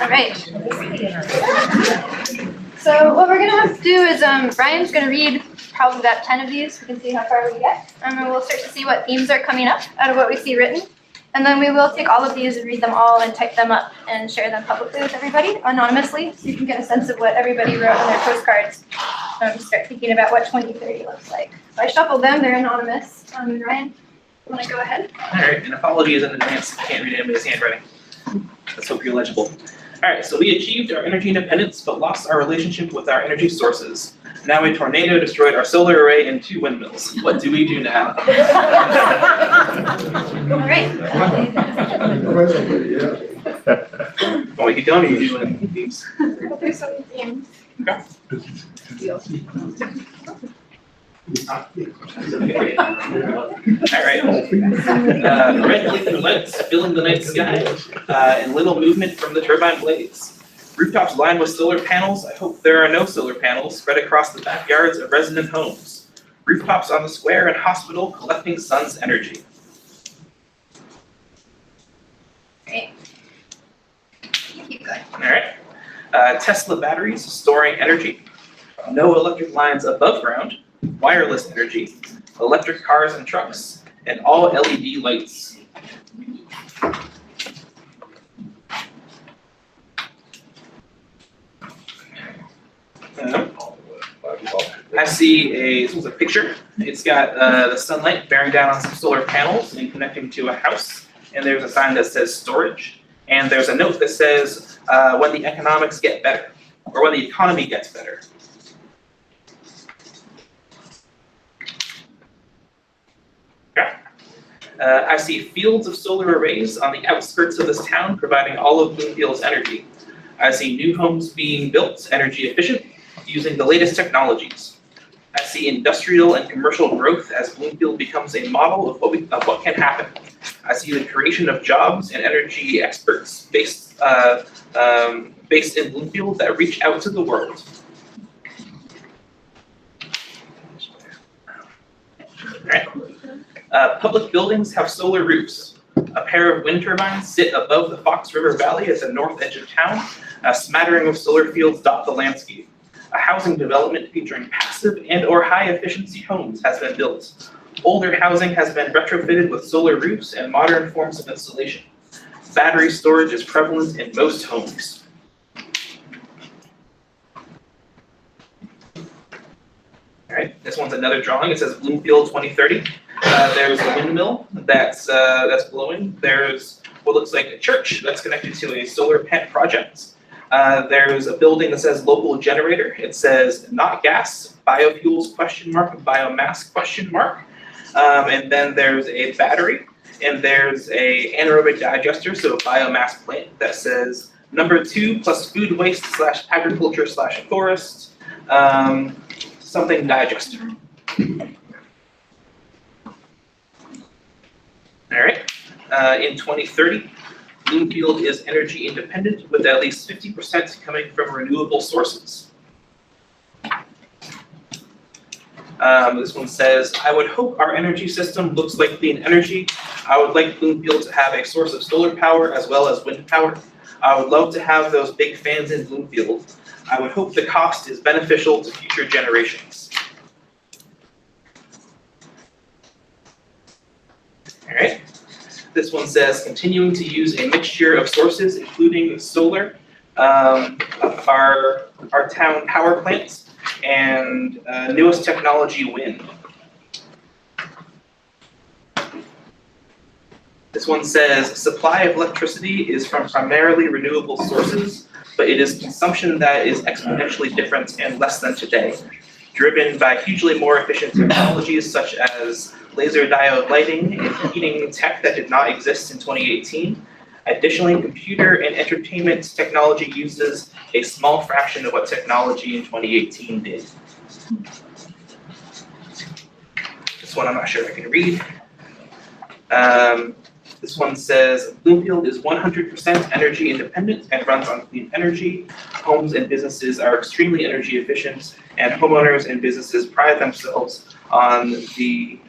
S1: All right. So what we're gonna have to do is Brian's gonna read probably about 10 of these. We can see how far we get. And we'll start to see what themes are coming up out of what we see written. And then we will take all of these and read them all and type them up and share them publicly with everybody anonymously, so you can get a sense of what everybody wrote on their postcards. Start thinking about what 2030 looks like. So I shuffled them, they're anonymous. Ryan, you wanna go ahead?
S13: All right, and apologies in advance, I can't read anybody's handwriting. Let's hope you're legible. All right, so we achieved our energy independence, but lost our relationship with our energy sources. Now a tornado destroyed our solar array and 2 windmills. What do we do now?
S1: All right.
S13: Want we keep going, or are you doing these?
S1: Go through some themes.
S13: Okay. All right. Red blinking lights filling the night sky, and little movement from the turbine blades. Rooftops lined with solar panels. I hope there are no solar panels spread across the backyards of resident homes. Rooftops on the square and hospital collecting sun's energy.
S1: Great. Keep going.
S13: All right. Tesla batteries storing energy. no electric lines above ground, wireless energy, electric cars and trucks, and all LED lights. I see this was a picture. It's got the sunlight bearing down on some solar panels and connecting to a house. And there's a sign that says storage. And there's a note that says when the economics get better, or when the economy gets better. Okay. I see fields of solar arrays on the outskirts of this town, providing all of Bloomfield's energy. I see new homes being built, energy efficient, using the latest technologies. I see industrial and commercial growth as Bloomfield becomes a model of what can happen. I see the creation of jobs and energy experts based in Bloomfield that reach out to the world. Alright. Public buildings have solar roofs. A pair of wind turbines sit above the Fox River Valley at the north edge of town. A smattering of solar fields dot the landscape. A housing development featuring passive and or high efficiency homes has been built. Older housing has been retrofitted with solar roofs and modern forms of insulation. Battery storage is prevalent in most homes. All right, this one's another drawing. It says Bloomfield 2030. There's a windmill that's blowing. There's what looks like a church that's connected to a solar plant project. There's a building that says local generator. It says not gas, biofuels biomass ? And then there's a battery, and there's a anaerobic digester, so a biomass plant that says number 2 plus food waste / agriculture / forest, something digester. All right, in 2030, Bloomfield is energy independent with at least 50% coming from renewable sources. This one says, I would hope our energy system looks like clean energy. I would like Bloomfield to have a source of solar power as well as wind power. I would love to have those big fans in Bloomfield. I would hope the cost is beneficial to future generations. All right. This one says, continuing to use a mixture of sources, including solar, our town power plants, and newest technology, wind. This one says, supply of electricity is from primarily renewable sources, but it is consumption that is exponentially different and less than today, driven by hugely more efficient technologies such as laser diode lighting and heating tech that did not exist in 2018. Additionally, computer and entertainment technology uses a small fraction of what technology in 2018 did. This one I'm not sure if I can read. This one says, Bloomfield is 100% energy independent and runs on clean energy. Homes and businesses are extremely energy efficient, and homeowners and businesses pride themselves on the,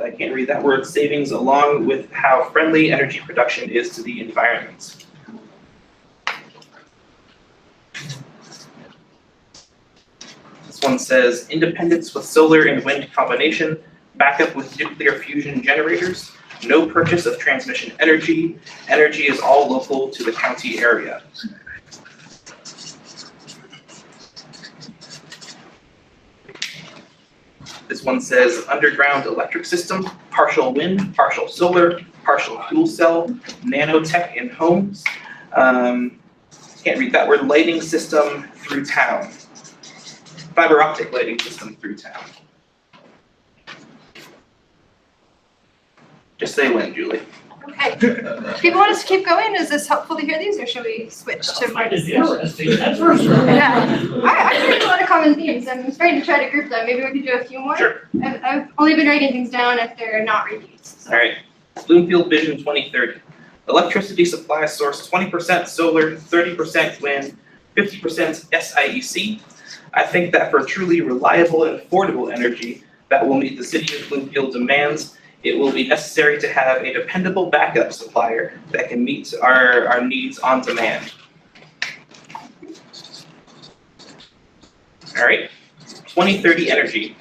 S13: I can't read that word, savings, along with how friendly energy production is to the environment. This one says, independence with solar and wind combination, backup with nuclear fusion generators, no purchase of transmission energy. Energy is all local to the county area. This one says underground electric system, partial wind, partial solar, partial fuel cell, nanotech in homes. Can't read that word, lighting system through town. Fiber optic lighting system through town. Just say when, Julie.
S1: Okay. People want us to keep going? Is this helpful to hear these, or should we switch to more discussion?
S15: That's first.
S1: Yeah. I think a lot of common themes. I'm starting to try to group them. Maybe we could do a few more.
S13: Sure.
S1: I've only been writing things down if they're not repeats. So.
S13: All right. Bloomfield Vision 2030. Electricity supply source 20% solar, 30% wind, 50% SIEC. I think that for truly reliable and affordable energy that will meet the city of Bloomfield demands, it will be necessary to have a dependable backup supplier that can meet our needs on demand. All All right, 2030 energy.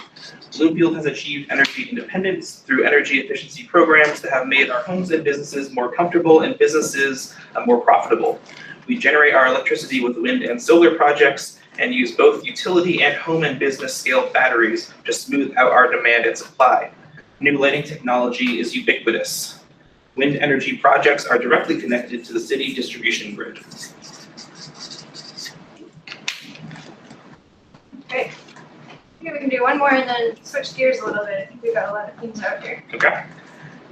S13: Bloomfield has achieved energy independence through energy efficiency programs that have made our homes and businesses more comfortable and businesses more profitable. We generate our electricity with wind and solar projects and use both utility and home and business scale batteries to smooth out our demand and supply. New lighting technology is ubiquitous. Wind energy projects are directly connected to the city distribution grid.
S1: Great. Okay, we can do one more and then switch gears a little bit. I think we've got a lot of themes out here.
S13: Okay.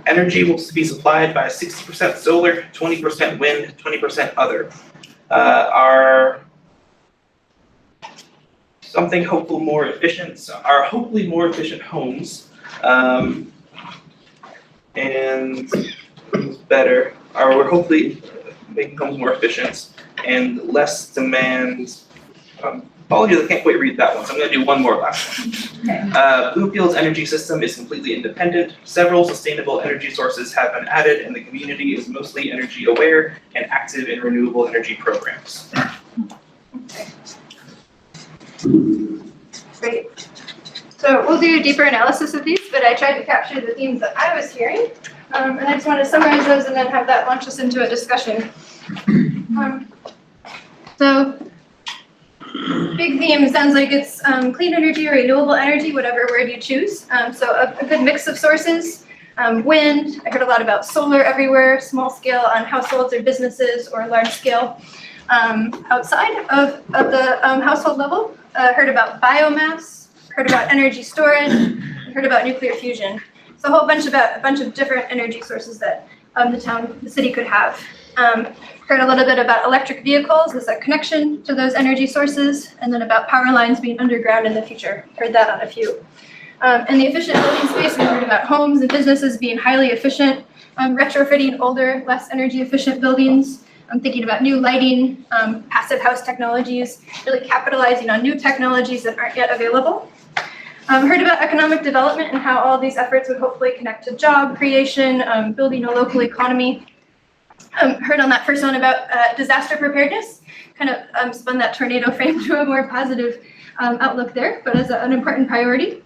S13: Energy will be supplied by 60% solar, 20% wind, 20% other. Our something hopefully more efficient, our hopefully more efficient homes, and better, we're hopefully making homes more efficient and less demand. Apologies, I can't quite read that one, so I'm gonna do one more last one.
S1: Okay.
S13: Bloomfield's energy system is completely independent. Several sustainable energy sources have been added, and the community is mostly energy aware and active in renewable energy programs.
S1: Okay. Great. So we'll do a deeper analysis of these, but I tried to capture the themes that I was hearing. And I just want to summarize those and then have that launch us into a discussion. So big theme sounds like it's clean energy or renewable energy, whatever word you choose. So a good mix of sources. Wind, I heard a lot about solar everywhere, small scale on households or businesses, or large scale outside of the household level. Heard about biomass, heard about energy storage, heard about nuclear fusion. So a whole bunch about a bunch of different energy sources that the city could have. Heard a little bit about electric vehicles as a connection to those energy sources, and then about power lines being underground in the future. Heard that on a few. In the efficient building space, we heard about homes and businesses being highly efficient, retrofitting older, less energy efficient buildings. I'm thinking about new lighting, passive house technologies, really capitalizing on new technologies that aren't yet available. Heard about economic development and how all these efforts would hopefully connect to job creation, building a local economy. Heard on that first one about disaster preparedness, kind of spun that tornado frame to a more positive outlook there, but as an important priority.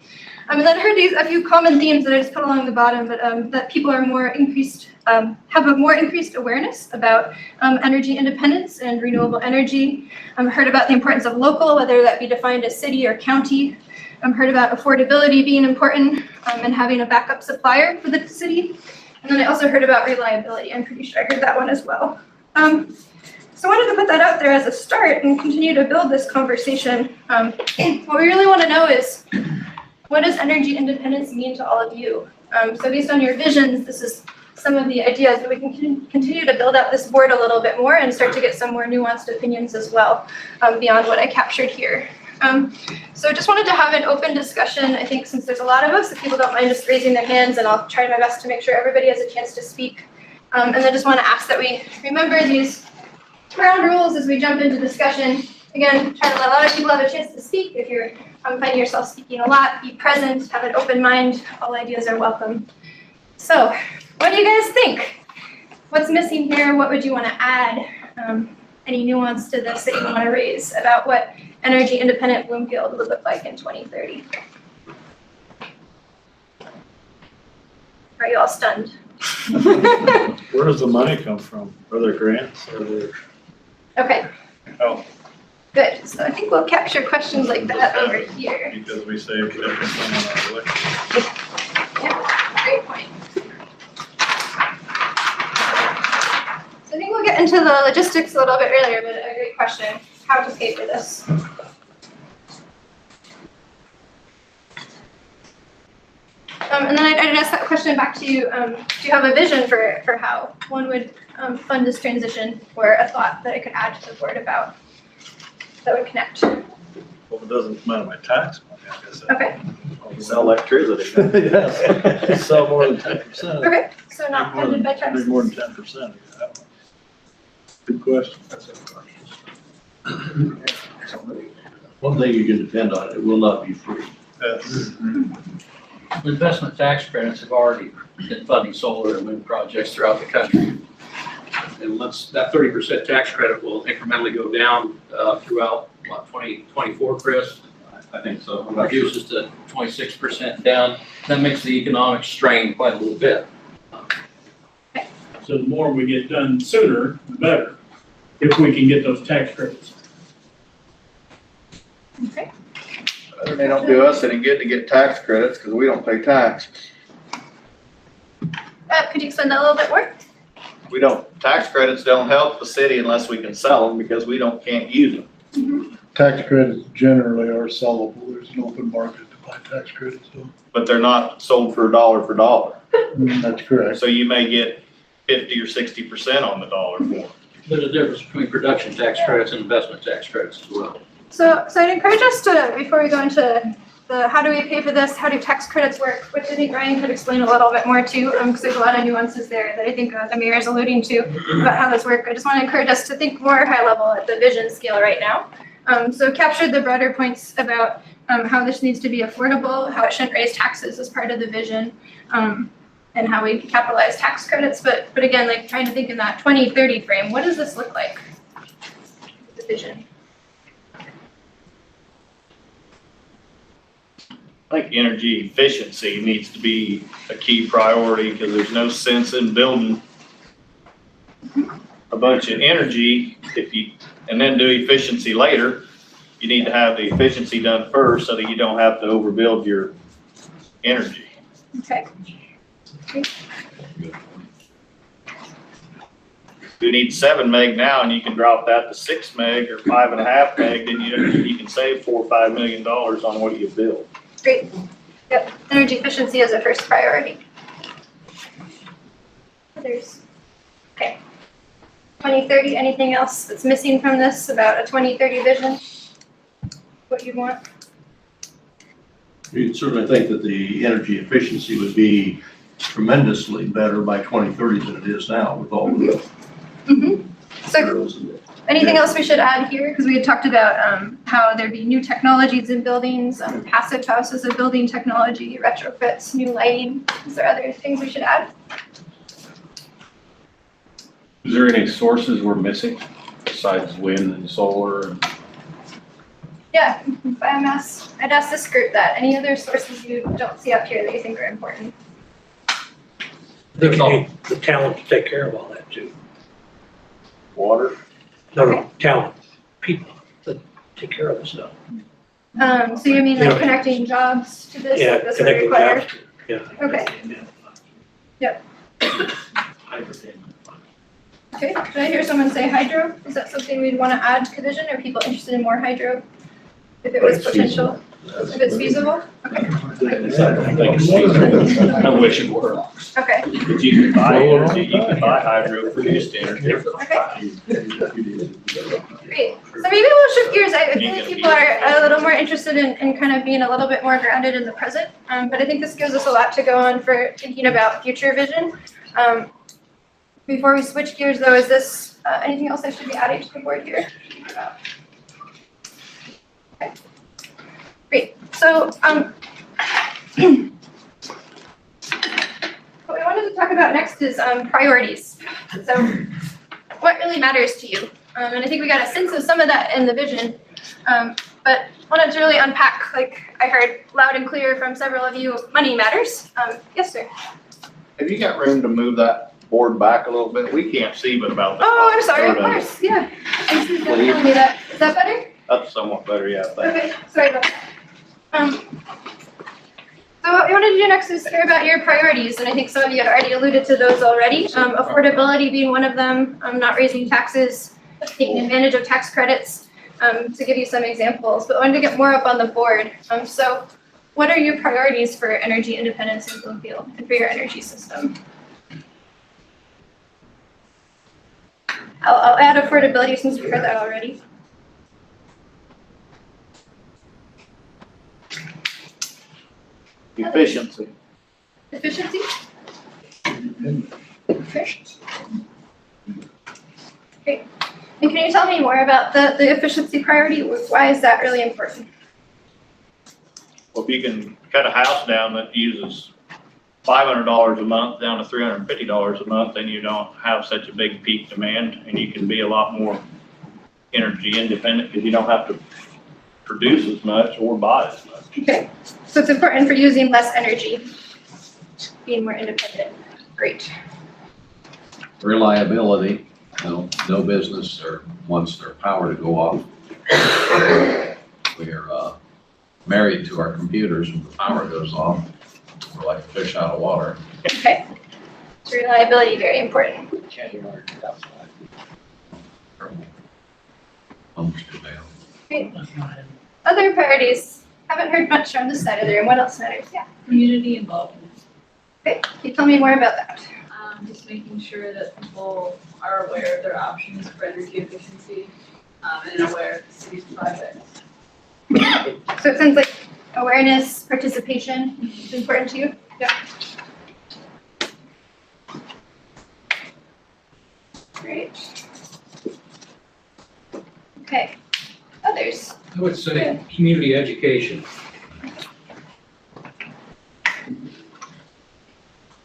S1: And then I heard a few common themes that I just put along the bottom, but that people are have a more increased awareness about energy independence and renewable energy. Heard about the importance of local, whether that be defined as city or county. Heard about affordability being important and having a backup supplier for the city. And then I also heard about reliability. I'm pretty sure I heard that one as well. So I wanted to put that out there as a start and continue to build this conversation. What we really want to know is, what does energy independence mean to all of you? So based on your visions, this is some of the ideas, but we can continue to build out this board a little bit more and start to get some more nuanced opinions as well, beyond what I captured here. So just wanted to have an open discussion. I think since there's a lot of us, if people don't mind just raising their hands, and I'll try my best to make sure everybody has a chance to speak. And then just want to ask that we remember these ground rules as we jump into discussion. Again, try to let a lot of people have a chance to speak. If you're finding yourself speaking a lot, be present, have an open mind. All ideas are welcome. So what do you guys think? What's missing here? What would you want to add? Any nuance to this that you want to raise about what energy independent Bloomfield would look like in 2030? Are you all stunned?
S3: Where does the money come from? Are there grants? Are there?
S1: Okay.
S3: Oh.
S1: Good. So I think we'll capture questions like that over here.
S3: Because we saved 10% on our electricity.
S1: Yeah, great point. So I think we'll get into the logistics a little bit earlier, but a great question, how to pay for this. And then I'd ask that question back to you. Do you have a vision for how one would fund this transition, or a thought that I could add to the board about that would connect?
S3: Well, it doesn't come out of my tax money, I guess.
S1: Okay.
S11: Sell electricity.
S3: Yes, sell more than 10%.
S1: Okay, so not funded by taxes.
S3: More than 10%. Good question.
S6: One thing you can depend on, it will not be free.
S3: Yes.
S15: Investment tax credits have already been funding solar and wind projects throughout the country. And once that 30% tax credit will incrementally go down throughout 2024, Chris.
S16: I think so. I'm not sure.
S6: reduces to 26% down, that makes the economic strain quite a little bit.
S17: So the more we get done sooner, the better, if we can get those tax credits.
S1: Okay.
S9: They don't do us any good to get tax credits because we don't pay tax.
S1: Could you explain that a little bit more?
S9: We don't, tax credits don't help the city unless we can sell them because we can't use them.
S1: Mm-hmm.
S3: Tax credits generally are sellable. There's an open market to buy tax credits, so.
S9: But they're not sold for dollar for dollar.
S3: That's correct.
S9: So you may get 50 or 60% on the dollar for them.
S6: There's a difference between production tax credits and investment tax credits as well.
S1: So I'd encourage us to, before we go into the how do we pay for this, how do tax credits work, which I think Ryan could explain a little bit more too, because there's a lot of nuances there that I think Amir is alluding to about how this works. I just want to encourage us to think more high level at the vision scale right now. So captured the broader points about how this needs to be affordable, how it shouldn't raise taxes as part of the vision, and how we capitalize tax credits. But again, like trying to think in that 2030 frame, what does this look like? The vision.
S3: I think energy efficiency needs to be a key priority because there's no sense in building a bunch of energy and then do efficiency later. You need to have the efficiency done first so that you don't have to overbuild your energy.
S1: Okay.
S3: You need 7 meg now and you can drop that to 6 meg or 5.5 meg, then you can save $4 or $5 million on what you build.
S1: Great. Yep. Energy efficiency is a first priority. Others. Okay. 2030, anything else that's missing from this about a 2030 vision? What you want?
S18: You'd certainly think that the energy efficiency would be tremendously better by 2030 than it is now with all the
S1: So anything else we should add here? Because we had talked about how there'd be new technologies in buildings, passive house as a building technology, retrofits, new lighting. Is there other things we should add?
S3: Is there any sources we're missing besides wind and solar?
S1: Yeah, biomass. I'd ask this group that. Any other sources you don't see up here that you think are important?
S15: They need the talent to take care of all that too.
S9: Water?
S15: No, talent, people that take care of the stuff.
S1: So you mean like connecting jobs to this?
S15: Yeah,
S1: Like this would
S15: connecting
S1: require?
S15: jobs. Yeah.
S1: Okay. Yep. Okay, did I hear someone say hydro? Is that something we'd want to add to the vision? Are people interested in more hydro? If it was potential, if it's feasible? Okay.
S3: I wish it were.
S1: Okay.
S3: But you can buy energy, you can buy hydro produced energy.
S1: Okay. Great. So maybe we'll shift gears. I think people are a little more interested in kind of being a little bit more grounded in the present. But I think this gives us a lot to go on for thinking about future vision. Before we switch gears though, is this anything else I should be adding to the board here? Okay. Great. So what we wanted to talk about next is priorities. So what really matters to you? And I think we got a sense of some of that in the vision, but wanted to really unpack, like I heard loud and clear from several of you, money matters. Yes, sir.
S9: Have you got room to move that board back a little bit? We can't see but about that.
S1: Oh, I'm sorry, of course, yeah. I see them telling me that. Is that better?
S9: That's somewhat better, yeah.
S1: Okay, sorry about that. So what we wanted to do next is hear about your priorities, and I think some of you had already alluded to those already. Affordability being one of them, not raising taxes, taking advantage of tax credits, to give you some examples, but I wanted to get more up on the board. So what are your priorities for energy independence in Bloomfield and for your energy system? I'll add affordability since we heard that already.
S9: Efficiency.
S1: Efficiency? Okay. Great. And can you tell me more about the efficiency priority? Why is that really important?
S3: Well, if you can cut a house down that uses $500 a month down to $350 a month, then you don't have such a big peak demand and you can be a lot more energy independent because you don't have to produce as much or buy as much.
S1: Okay, so it's important for using less energy, being more independent. Great.
S14: Reliability, no business or wants their power to go off. We are married to our computers. When the power goes off, we're like fish out of water.
S1: Okay. So reliability, very important. Great. Other priorities. Haven't heard much from this side of the room. What else matters? Yeah.
S4: Community involvement.
S1: Okay. Can you tell me more about that?
S4: Just making sure that people are aware of their options for energy efficiency, and aware of the city's projects.
S1: So it sounds like awareness, participation is important to you? Yeah. Great. Okay. Others?
S6: I would say community education.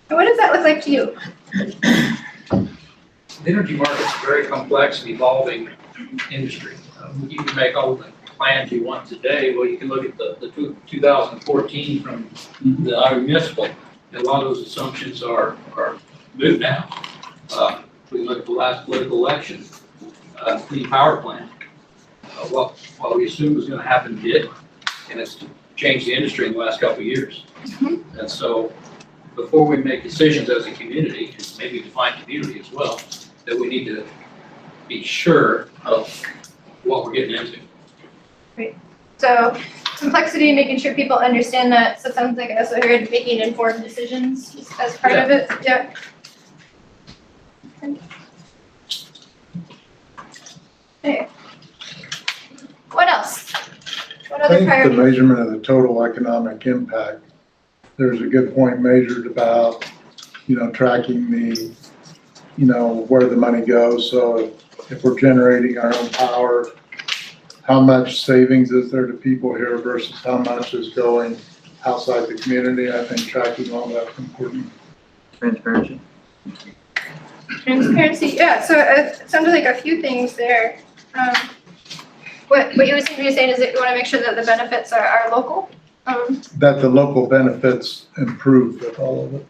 S1: And what does that look like to you?
S6: The energy market's a very complex and evolving industry. You can make all the plans you want today. Well, you can look at the 2014 from the Iowa Municipal, and a lot of those assumptions are moot now. We look at the last political election, clean power plant. What we assumed was going to happen did, and it's changed the industry in the last couple of years. And so, before we make decisions as a community, and maybe define community as well, that we need to be sure of what we're getting into.
S1: Great. So complexity, making sure people understand that. So it sounds like I also heard making informed decisions as part of it. Yeah. Okay. What else? What
S19: I
S1: other
S19: think the
S1: priorities?
S19: measurement of the total economic impact, there's a good point measured about, tracking the, where the money goes. So if we're generating our own power, how much savings is there to people here versus how much is going outside the community? I think tracking all that's important.
S2: Transparency.
S1: Transparency, yeah, so it sounded like a few things there. What you seem to be saying is that you want to make sure that the benefits are local?
S19: That the local benefits improve with all of it.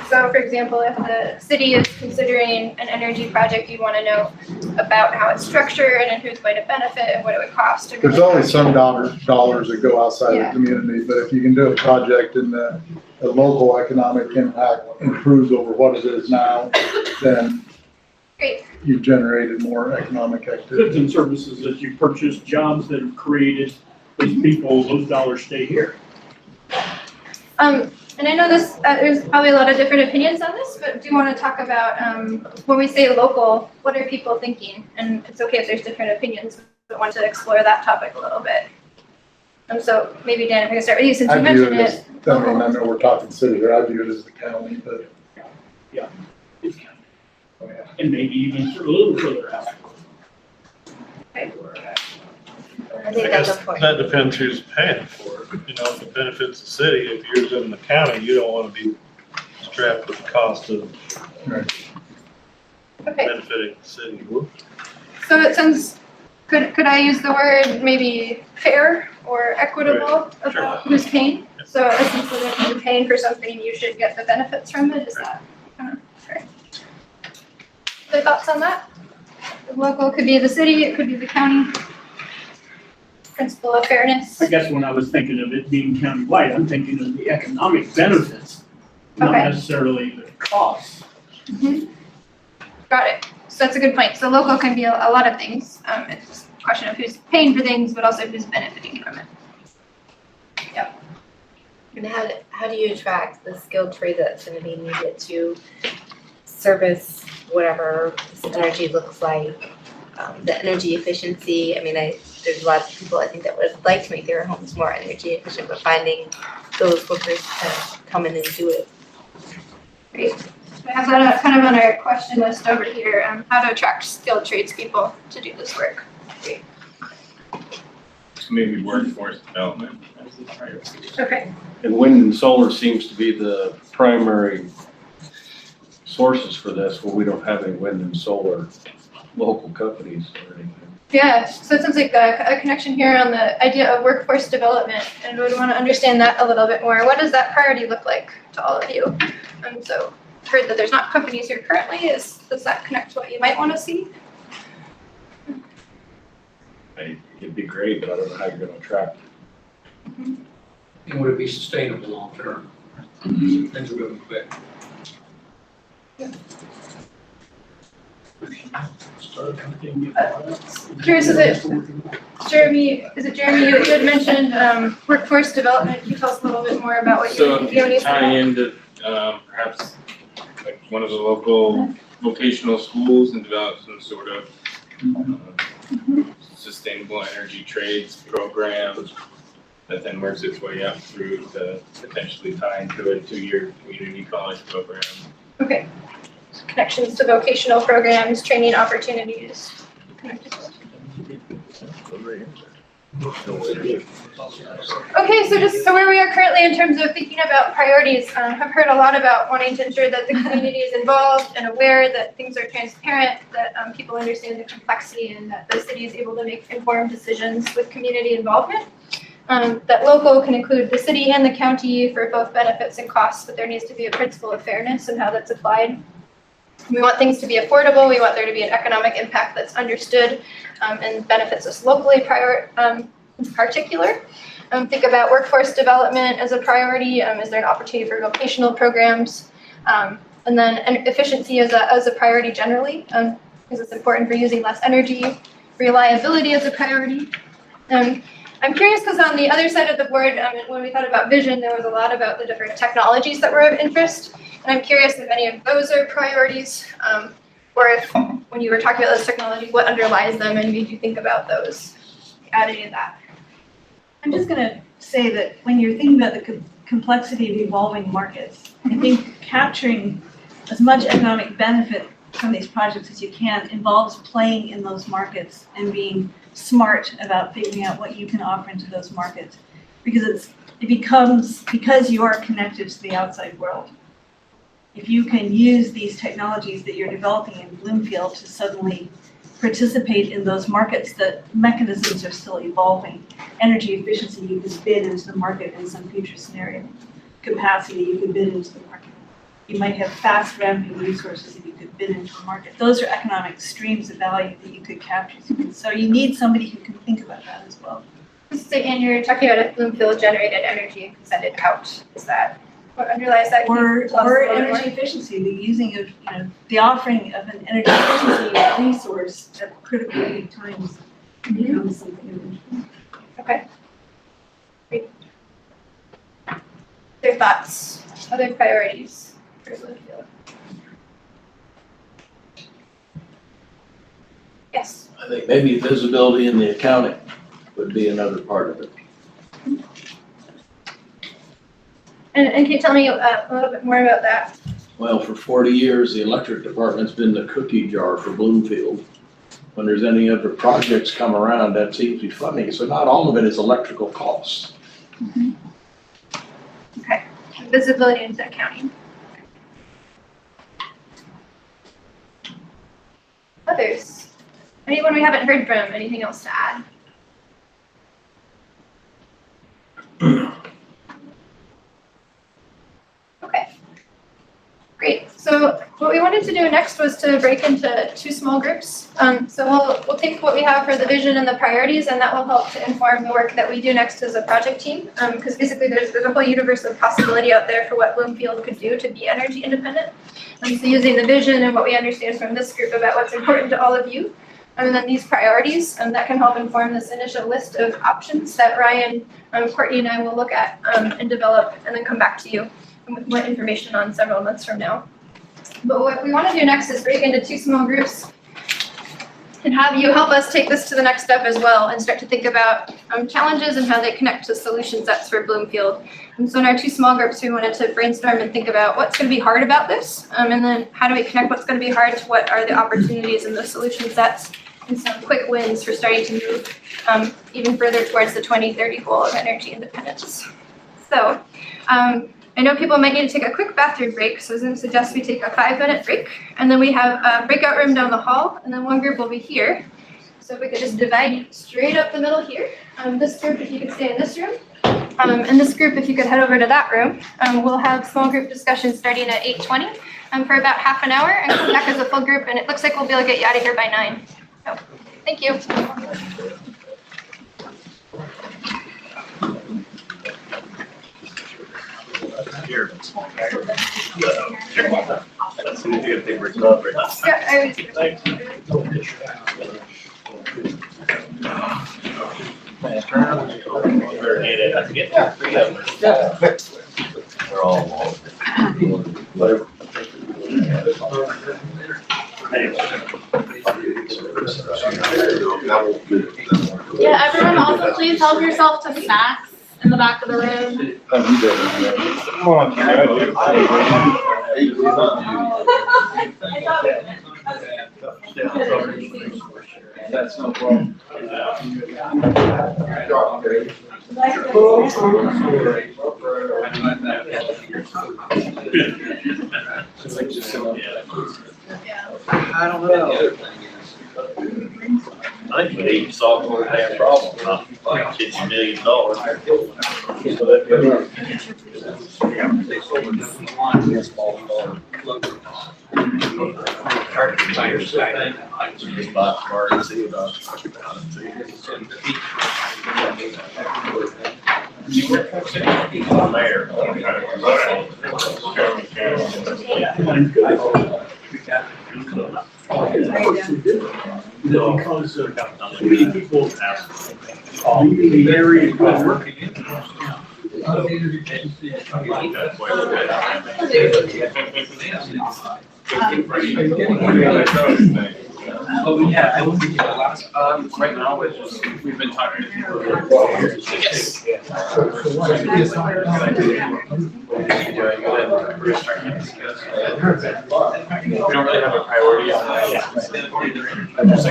S1: So for example, if the city is considering an energy project, you want to know about how it's structured and who's going to benefit and what it would cost. To
S19: There's
S1: really
S19: always some dollars that go outside the
S1: Yeah.
S19: community, but if you can do a project and the local economic impact improves over what it is now, then
S1: Great.
S19: you've generated more economic
S17: Goods
S19: activity.
S17: and services that you purchase, jobs that have created, those people, those dollars stay here.
S1: And I know this, there's probably a lot of different opinions on this, but do you want to talk about, when we say local, what are people thinking? And it's okay if there's different opinions, but want to explore that topic a little bit. So maybe Dan, if I can start with you since you
S19: I view
S1: mentioned
S19: it as,
S1: it.
S19: I know we're talking city here, I view it as the county, but
S17: Yeah. And maybe even a little further out.
S8: I think that's important.
S3: That depends who's paying for it. If it benefits the city, if yours in the county, you don't want to be strapped with the cost of
S1: Okay,
S3: benefiting the city.
S1: so it sounds, could I use the word maybe fair or equitable about who's paying? So essentially, if you're paying for something, you should get the benefits from it, is that kind of fair? Other thoughts on that? The local could be the city, it could be the county. Principle of fairness.
S17: I guess when I was thinking of it being countywide, I'm thinking of the economic benefits, not
S1: Okay.
S17: necessarily the costs.
S1: Mhm. Got it. So that's a good point. So local can be a lot of things. It's just a question of who's paying for things, but also who's benefiting from it. Yep.
S8: And how do you attract the skilled trade that's gonna be needed to service whatever this energy looks like? The energy efficiency, there's lots of people I think that would like to make their homes more energy efficient, but finding those workers to come in and do it.
S1: Great. We have that kind of on our question list over here, how to attract skilled tradespeople to do this work. Great.
S2: Maybe workforce development as the priority.
S1: Okay.
S18: And wind and solar seems to be the primary sources for this where we don't have any wind and solar local companies or anything.
S1: Yeah, so it sounds like a connection here on the idea of workforce development, and we want to understand that a little bit more. What does that priority look like to all of you? So I've heard that there's not companies here currently. Does that connect to what you might want to see?
S18: It'd be great, but I don't know how you're gonna attract.
S6: And would it be sustainable long term? Things are moving quick.
S1: Curious, is it Jeremy, you had mentioned workforce development. Can you tell us a little bit more about what
S2: So
S1: you
S2: tie into perhaps like one of the local vocational schools and develop some sort of sustainable energy trades program that then works its way up through to potentially tie into a 2-year community college program.
S1: Okay. Connections to vocational programs, training opportunities. Okay, so where we are currently in terms of thinking about priorities, I've heard a lot about wanting to ensure that the community is involved and aware, that things are transparent, that people understand the complexity, and that the city is able to make informed decisions with community involvement. That local can include the city and the county for both benefits and costs, but there needs to be a principle of fairness in how that's applied. We want things to be affordable. We want there to be an economic impact that's understood and benefits us locally in particular. Think about workforce development as a priority. Is there an opportunity for vocational programs? And then efficiency as a priority generally, because it's important for using less energy. Reliability as a priority. I'm curious because on the other side of the board, when we thought about vision, there was a lot about the different technologies that were of interest. And I'm curious if any of those are priorities, or if when you were talking about those technologies, what underlies them and made you think about those, adding in that.
S5: I'm just going to say that when you're thinking about the complexity of evolving markets, I think capturing as much economic benefit from these projects as you can involves playing in those markets and being smart about figuring out what you can offer into those markets, because because you are connected to the outside world. If you can use these technologies that you're developing in Bloomfield to suddenly participate in those markets, the mechanisms are still evolving. Energy efficiency, you could bid into the market in some future scenario. Capacity, you could bid into the market. You might have fast ramping resources that you could bid into the market. Those are economic streams of value that you could capture. So you need somebody who can think about that as well.
S1: So, and you're talking about if Bloomfield generated energy and could send it out. Is that what underlies that?
S5: Or energy efficiency, the using of, the offering of an energy efficiency resource at critical peak times becomes something of interest.
S1: Okay. Great. Other thoughts, other priorities for Bloomfield? Yes.
S7: I think maybe visibility in the accounting would be another part of it.
S1: And can you tell me a little bit more about that?
S7: Well, for 40 years, the electric department's been the cookie jar for Bloomfield. When there's any other projects come around, that seems to be funding. So not all of it is electrical costs.
S1: Mm-hmm. Okay, visibility into accounting. Others? Anyone we haven't heard from? Anything else to add? Okay, great. So what we wanted to do next was to break into 2 small groups. So we'll take what we have for the vision and the priorities, and that will help to inform the work that we do next as a project team. Because basically there's a whole universe of possibility out there for what Bloomfield could do to be energy independent. So using the vision and what we understand from this group about what's important to all of you, and then these priorities, that can help inform this initial list of options that Ryan, Courtney, and I will look at and develop, and then come back to you with more information on several months from now. But what we want to do next is break into 2 small groups and have you help us take this to the next step as well and start to think about challenges and how they connect to solution sets for Bloomfield. And so in our 2 small groups, we wanted to brainstorm and think about what's going to be hard about this, and then how do we connect what's going to be hard to what are the opportunities and the solution sets, and some quick wins for starting to move even further towards the 2030 goal of energy independence. So I know people might need to take a quick bathroom break, so I was going to suggest we take a 5-minute break. And then we have a breakout room down the hall, and then one group will be here. So if we could just divide straight up the middle here. This group, if you could stay in this room. And this group, if you could head over to that room. We'll have small group discussions starting at 8:20 for about half an hour and come back as a full group. And it looks like we'll be able to get you out of here by 9. So, thank you.
S9: Here.
S1: Yeah, I was.
S14: They're all.
S9: Whatever.
S4: Yeah, everyone also please help yourself to snacks in the back of the room.
S2: Come on,
S9: That's no problem.
S11: I don't know. I think we need to solve more damn problem, not like $50 million.
S17: No, because too many people leave the area and go working in.
S13: Oh, yeah, I will be right now, it's just, we've been talking to people. Yes. We don't really have a priority on that. I'm just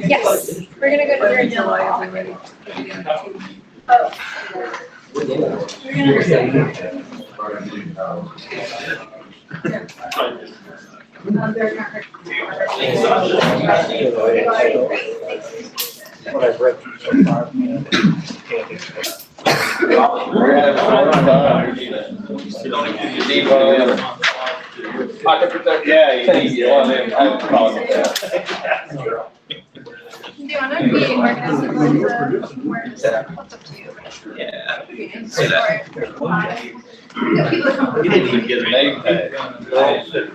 S1: Yes, we're gonna go to your deal.
S17: What I've read through so far.
S1: Do you want to be organized? What's up to you?
S13: Yeah. See that.
S14: You didn't even get a name tag.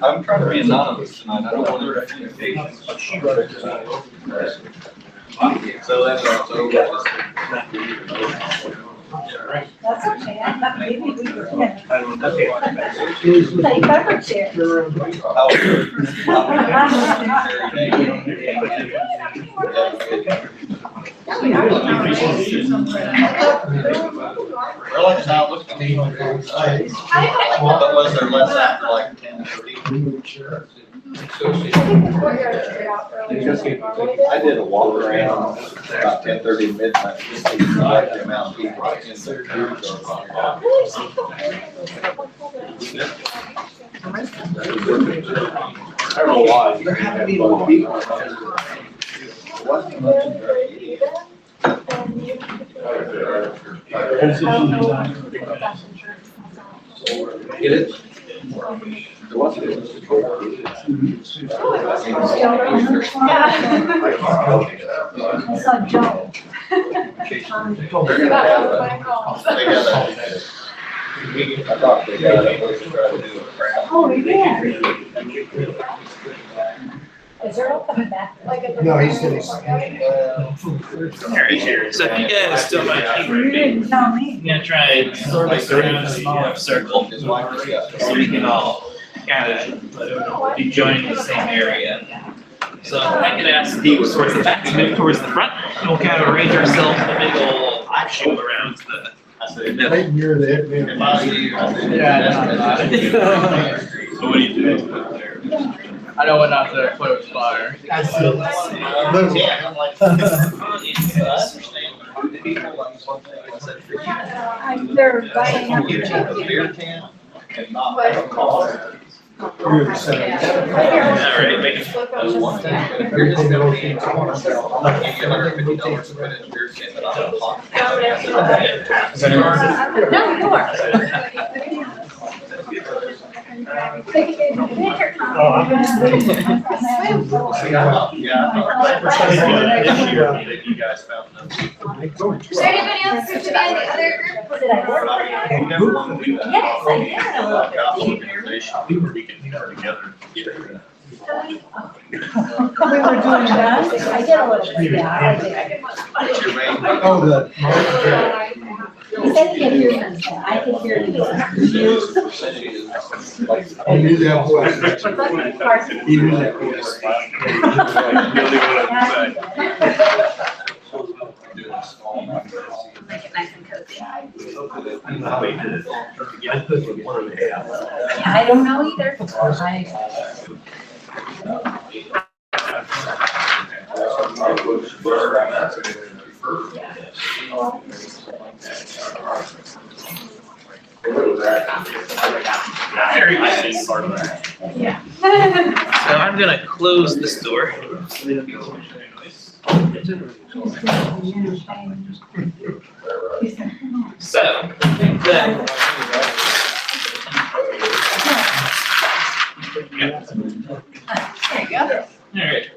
S14: I'm trying to be anonymous tonight, I don't want to reputation. So that's over.
S5: That's okay, I thought maybe we were. Play cover chair.
S14: Really, it's not looking to me. But was there less after like 10:30? I did a walk around about 10:30 midnight, just to like the amount of people in the
S18: I don't know why. There haven't been more people.
S6: Get it?
S5: I saw Joe.
S14: I thought they got it, we should try to do a crowd.
S5: Oh, yeah. Is there all coming back?
S18: No, he's sitting.
S13: Alright, here. So if you guys don't mind,
S5: You didn't tell me.
S13: I'm gonna try and sort of surround a small circle so we can all kind of be joining the same area. So I could ask people towards the back to move towards the front, and we'll kind of arrange ourselves in a big old shoe around the middle.
S18: You're the head man.
S13: So what do you do?
S11: I know what not to close fire.
S5: They're buying up your
S13: Alright, maybe.
S3: You guys found them.
S1: Is there anybody else who should be in the other group?
S5: Did I work for you? Yes, I did.
S3: We can put together.
S5: We were doing that. I did a little bit, yeah, I did.
S3: What's your main?
S19: Oh, good.
S5: He said he could hear you, I could hear you.
S19: I knew that voice. He knew that voice.
S8: Make it nice and cozy.
S5: I don't know either.
S13: So I'm gonna close this door. So, then.
S1: There you go.
S13: Alright,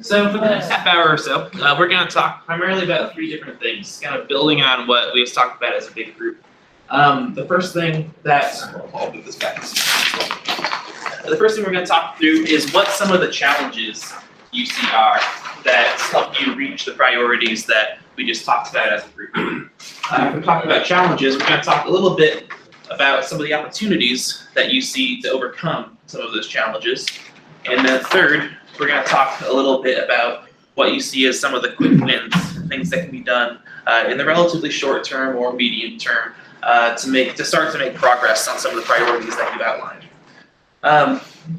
S13: so for the next half hour or so, we're gonna talk primarily about 3 different things, kind of building on what we just talked about as a big group. The first thing that, I'll move this back. The first thing we're gonna talk through is what some of the challenges you see are that help you reach the priorities that we just talked about as a group. If we're talking about challenges, we're gonna talk a little bit about some of the opportunities that you see to overcome some of those challenges. And then third, we're gonna talk a little bit about what you see as some of the quick wins, things that can be done in the relatively short term or medium term to start to make progress on some of the priorities that you've outlined.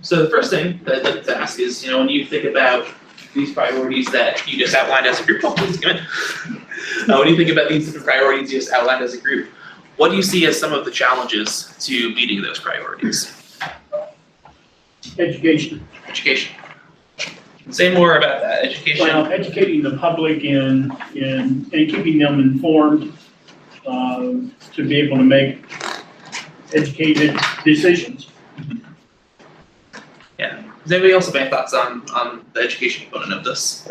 S13: So the first thing that I'd like to ask is, when you think about these priorities that you just outlined as a group, please come in. When you think about these different priorities you just outlined as a group, what do you see as some of the challenges to meeting those priorities?
S17: Education.
S13: Education. Say more about that, education.
S17: Well, educating the public and keeping them informed to be able to make educated decisions.
S13: Yeah. Does anybody else have any thoughts on the education component of this?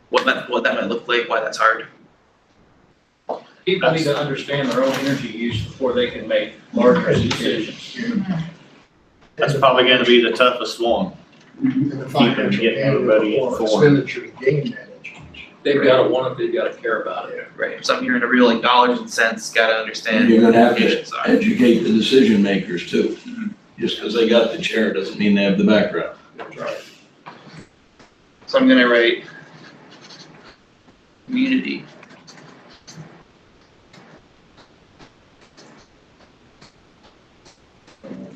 S13: What that might look like, why that's hard?
S6: People need to understand their own energy use before they can make larger decisions.
S3: That's probably gonna be the toughest one. Keep them, getting everybody informed.
S18: Expenditure to gain that education.
S6: They've got to want it, they've got to care about it.
S13: Right. So I'm hearing a real dollars and cents, gotta understand.
S7: You're gonna have
S13: implications
S7: to
S13: are.
S7: educate the decision makers too. Just because they got the chair doesn't mean they have the background.
S13: So I'm gonna write community.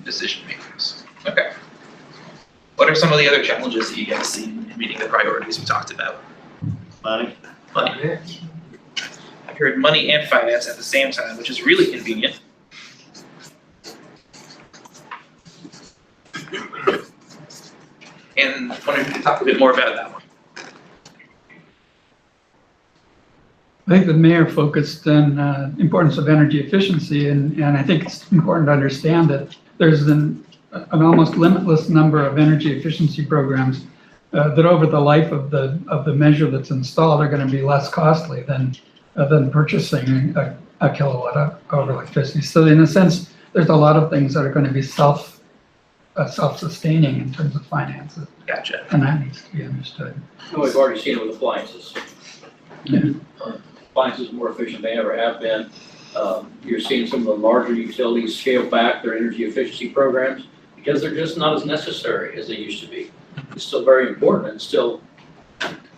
S13: Decision makers. Okay. What are some of the other challenges that you guys see in meeting the priorities we talked about?
S3: Money.
S13: Money. I've heard money and finance at the same time, which is really convenient. And I wonder if you could talk a bit more about that one.
S20: I think the mayor focused on importance of energy efficiency, and I think it's important to understand that there's an almost limitless number of energy efficiency programs that over the life of the measure that's installed are going to be less costly than purchasing a kilowatt of electricity. So in a sense, there's a lot of things that are going to be self-sustaining in terms of finances.
S13: Gotcha.
S20: And that needs to be understood.
S6: And we've already seen it with appliances.
S20: Yeah.
S6: Appliances are more efficient than they ever have been. You're seeing some of the larger utilities scale back their energy efficiency programs because they're just not as necessary as they used to be. It's still very important and still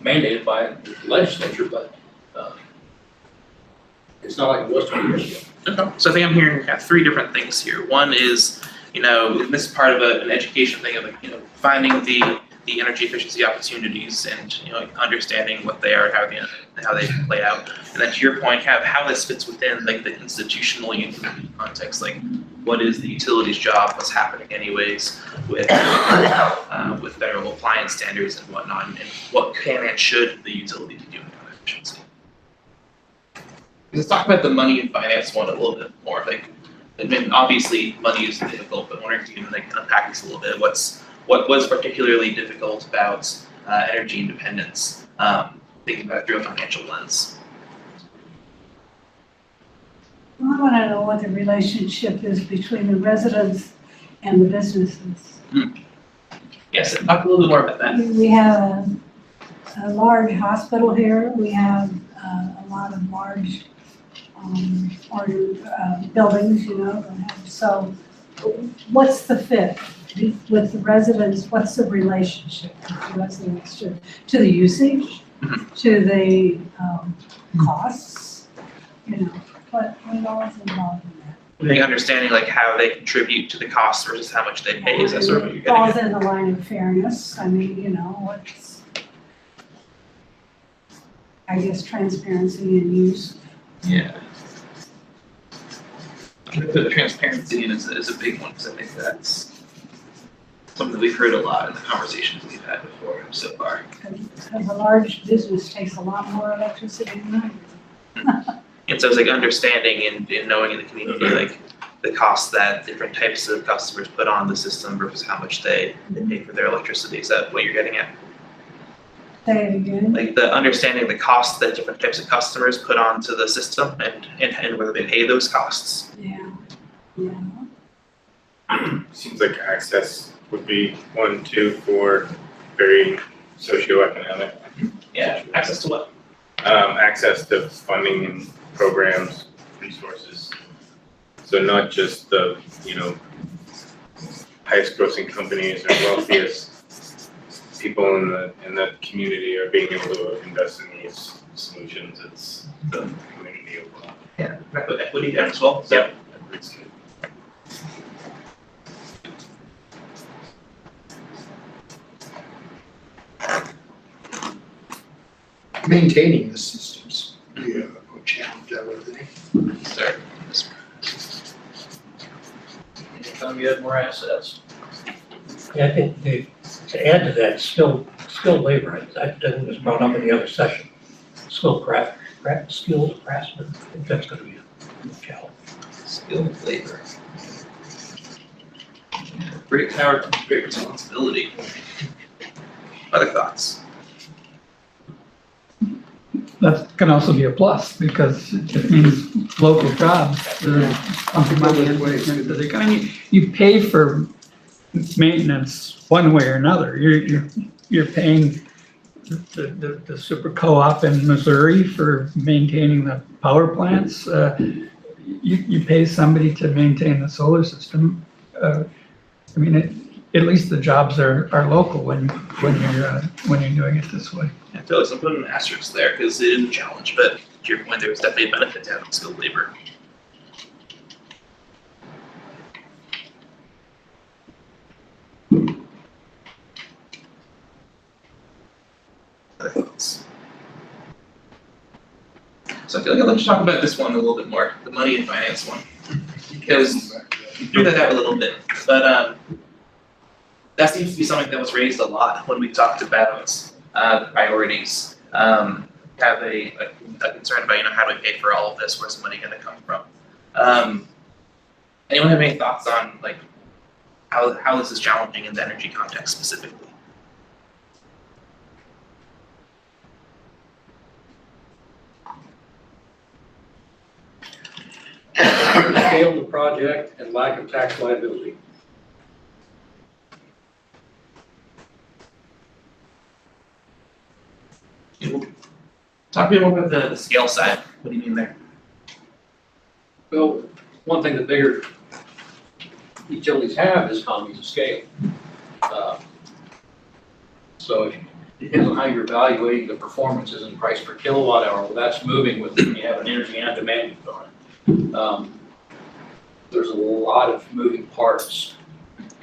S6: mandated by the legislature, but it's not like it was 20 years ago.
S13: Okay. So I think I'm hearing 3 different things here. One is this is part of an education thing of finding the energy efficiency opportunities and, understanding what they are, how they play out. And then to your point, how this fits within like the institutional utility context, like what is the utility's job, what's happening anyways with federal appliance standards and whatnot, and what can and should the utility be doing on efficiency. Let's talk about the money and finance one a little bit more. Like, I mean, obviously money is difficult, but wondering if you can unpack this a little bit. What was particularly difficult about energy independence, thinking about it through a financial lens?
S21: Well, I want to know what the relationship is between the residents and the businesses.
S13: Yes, talk a little bit more about that.
S21: We have a large hospital here. We have a lot of large buildings, So what's the fit with the residents? What's the relationship with the residents to the usage, to the costs? What all is involved in that?
S13: I think understanding like how they contribute to the cost versus how much they pay, is that sort of what you're getting
S21: Falls
S13: at?
S21: in the line of fairness. I mean, what's, I guess, transparency and use.
S13: Yeah. The transparency is a big one, because I think that's something that we've heard a lot in the conversations we've had before so far.
S21: Because a large business takes a lot more electricity than I do.
S13: And so it's like understanding and knowing in the community, like the costs that different types of customers put on the system versus how much they pay for their electricity. Is that what you're getting at?
S21: Say it again.
S13: Like the understanding the costs that different types of customers put onto the system and whether they pay those costs.
S21: Yeah.
S2: Seems like access would be one, too, for very socioeconomic.
S13: Yeah, access to what?
S2: Access to funding and programs, resources. So not just the, highest grossing companies or wealthiest people in the community are being able to invest in these solutions. It's the community overall.
S13: Yeah, equity there as well. So.
S2: Yeah.
S22: Maintaining the systems would be a challenge, I would think.
S13: Sorry.
S15: Anytime you have more assets. Yeah, I think to add to that, skilled labor, I think was brought up in the other session. Skilled skilled craftsmen, I think that's gonna be a challenge.
S13: Skilled labor. Great power comes great responsibility. Other thoughts?
S20: That can also be a plus, because it means local jobs. There's something money into the economy. You pay for maintenance one way or another. You're paying the super co-op in Missouri for maintaining the power plants. You pay somebody to maintain the solar system. At least the jobs are local when you're doing it this way.
S13: I feel like I'm putting an asterisk there because it is a challenge, but to your point, there was definitely a benefit to having skilled labor. Other thoughts? So I feel like let's talk about this one a little bit more, the money and finance one, because you threw that out a little bit, but that seems to be something that was raised a lot when we talked about the priorities. Have a concern about how do we pay for all of this? Where's the money going to come from? Anyone have any thoughts on like how this is challenging in the energy context specifically?
S6: Scale of the project and lack of tax liability.
S13: Talk to me more about the scale side. What do you mean there?
S6: Well, one thing that bigger utilities have is economies of scale. So it depends on how you're evaluating the performances and price per kilowatt hour. Well, that's moving with when you have an energy and demand component. There's a lot of moving parts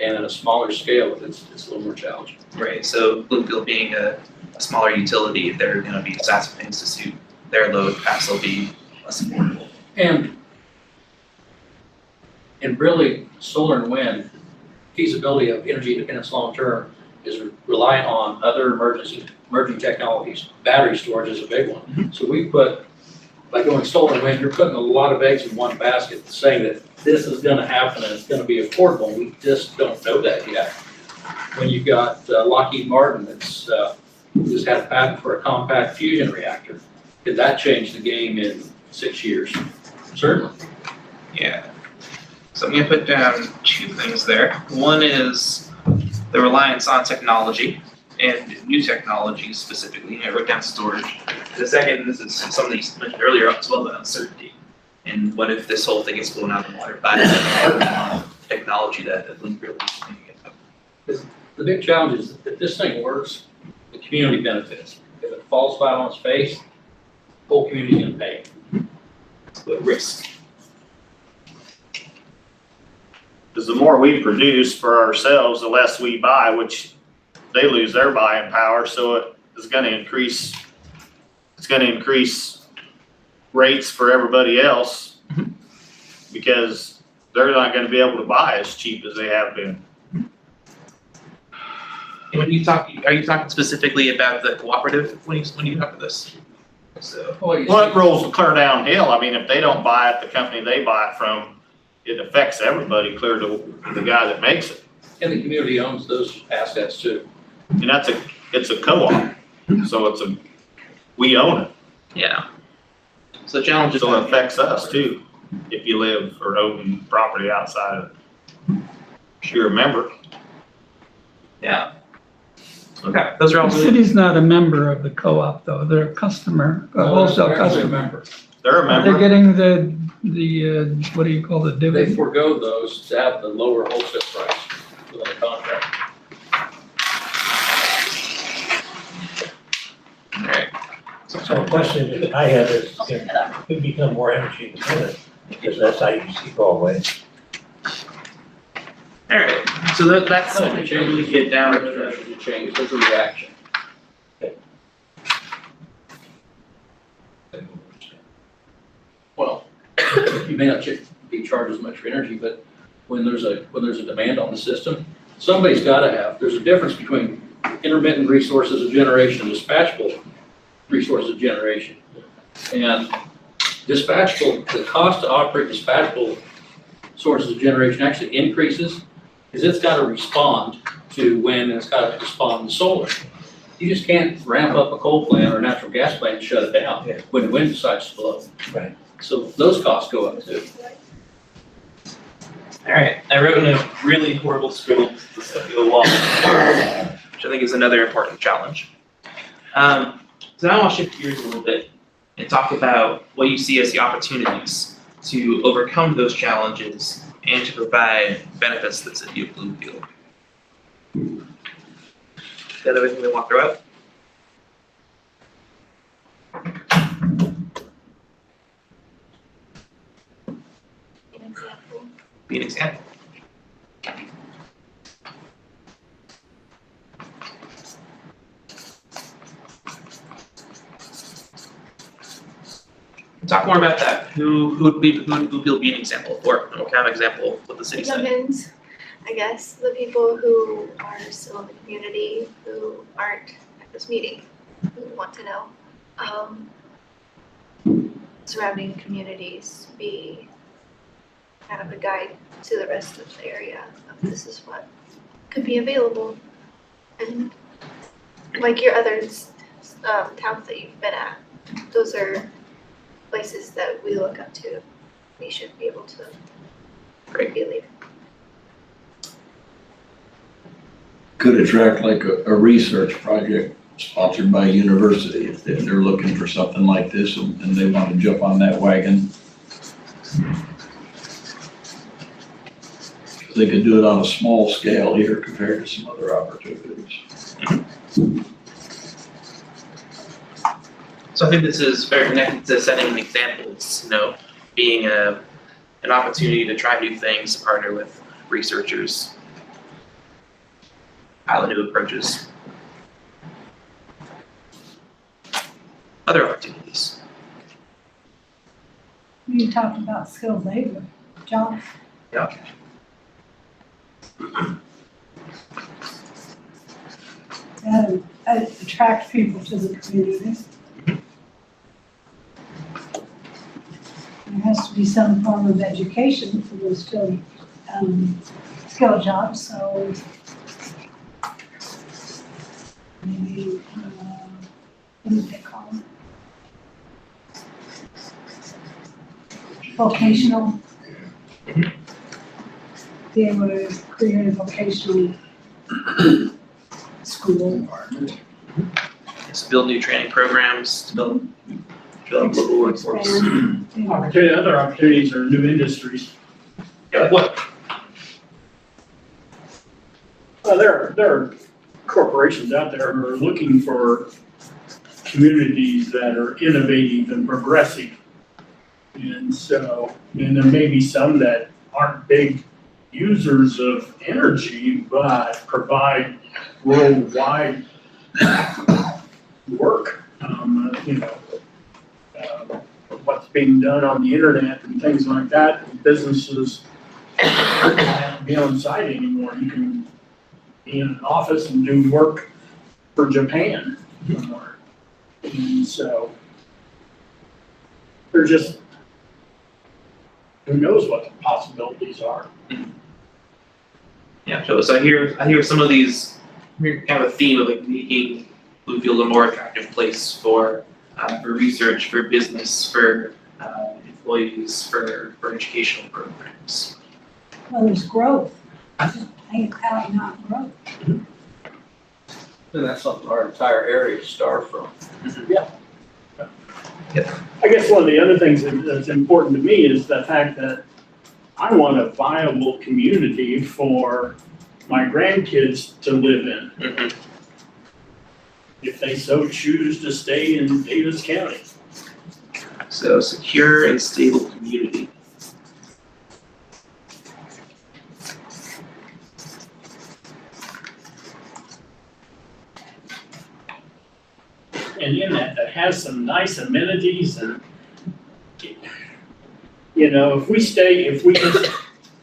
S6: And at a smaller scale, it's a little more challenging.
S13: Right, so Bloomfield being a smaller utility, they're gonna be assessing things to suit their load, perhaps they'll be less affordable.
S6: And really, solar and wind, feasibility of energy independence long-term is reliant on other emerging technologies. Battery storage is a big one. So by going solar and wind, you're putting a lot of eggs in one basket, saying that this is gonna happen and it's gonna be affordable. We just don't know that yet. When you've got Lockheed Martin that's just had a patent for a compact fusion reactor, did that change the game in 6 years? Certainly.
S13: Yeah. So I'm gonna put down two things there. One is the reliance on technology and new technologies specifically. I wrote down storage. The second, this is something you mentioned earlier as well, about uncertainty. And what if this whole thing gets blown out of the water by the technology that Bloomfield is thinking of?
S6: The big challenge is that if this thing works, the community benefits. If it falls flat on its face, the whole community's gonna pay.
S13: But risk.
S3: Because the more we produce for ourselves, the less we buy, which they lose their buying power, so it is gonna increase, it's gonna increase rates for everybody else because they're not gonna be able to buy as cheap as they have been.
S13: And when you talk, are you talking specifically about the cooperative when you talk about this? So.
S3: Well, it rolls clear downhill. I mean, if they don't buy it, the company they buy it from, it affects everybody clear to the guy that makes it.
S6: And the community owns those assets too.
S3: And it's a co-op, so we own it.
S13: Yeah. So the challenge is.
S3: So it affects us too, if you live or own property outside of it. If you're a member.
S13: Yeah. Okay, those are all
S20: The
S13: good.
S20: city's not a member of the co-op though, they're a customer, a wholesale customer.
S3: They're a
S20: Are they
S3: member.
S20: getting the, what do you call the
S6: They
S20: dividend?
S6: forego those to have the lower wholesale price within the contract.
S13: Alright.
S15: So the question that I have is, if we become more energy independent, because that's how you see go away.
S13: Alright, so that's something to really get down to.
S6: Strategy change, there's a reaction. Well, you may not be charged as much for energy, but when there's a demand on the system, somebody's gotta have, there's a difference between intermittent resources of generation and dispatchable resources of generation. And dispatchable, the cost to operate dispatchable sources of generation actually increases because it's gotta respond to when it's gotta respond to solar. You just can't ramp up a coal plant or a natural gas plant and shut it down when the wind decides to blow.
S15: Right.
S6: So those costs go up too.
S13: Alright, I wrote in a really horrible scribble the stuff of the wall, which I think is another important challenge. So now I'll shift gears a little bit and talk about what you see as the opportunities to overcome those challenges and to provide benefits to the city of Bloomfield. Is that everything we want to throw out? Be an example. Talk more about that. Who would be an example for? What kind of example would the city say?
S10: Youngins, I guess, the people who are still in the community, who aren't at this meeting, who want to know. Surrounding communities be kind of a guide to the rest of the area of this is what could be available. And like your other towns that you've been at, those are places that we look up to. We should be able to be a leader.
S7: Could attract like a research project sponsored by a university if they're looking for something like this and they want to jump on that wagon. They could do it on a small scale here compared to some other opportunities.
S13: So I think this is very connected to setting examples, being an opportunity to try new things, partner with researchers. pilot new approaches. Other opportunities.
S21: You talked about skilled labor, jobs.
S13: Yeah.
S21: That attract people to the community. There has to be some form of education for those skilled jobs, so maybe, what do they call them? Vocational. Be able to create a vocational school.
S13: Let's build new training programs to build local workforce.
S17: Other opportunities are new industries.
S13: Yeah, like what?
S17: Well, there are corporations out there who are looking for communities that are innovative and progressive. And so, and there may be some that aren't big users of energy, but provide worldwide work. What's being done on the internet and things like that, businesses don't have to be on site anymore. You can be in an office and do work for Japan. And so they're just, who knows what the possibilities are.
S13: Yeah, so I hear some of these, kind of a theme of like making Bloomfield a more attractive place for research, for business, for employees, for educational programs.
S21: Well, there's growth. Ain't that not growth?
S15: And that's something our entire area starved from.
S17: Yeah. I guess one of the other things that's important to me is the fact that I want a viable community for my grandkids to live in. If they so choose to stay in Davis County.
S13: So secure and stable community.
S17: And in that has some nice amenities and,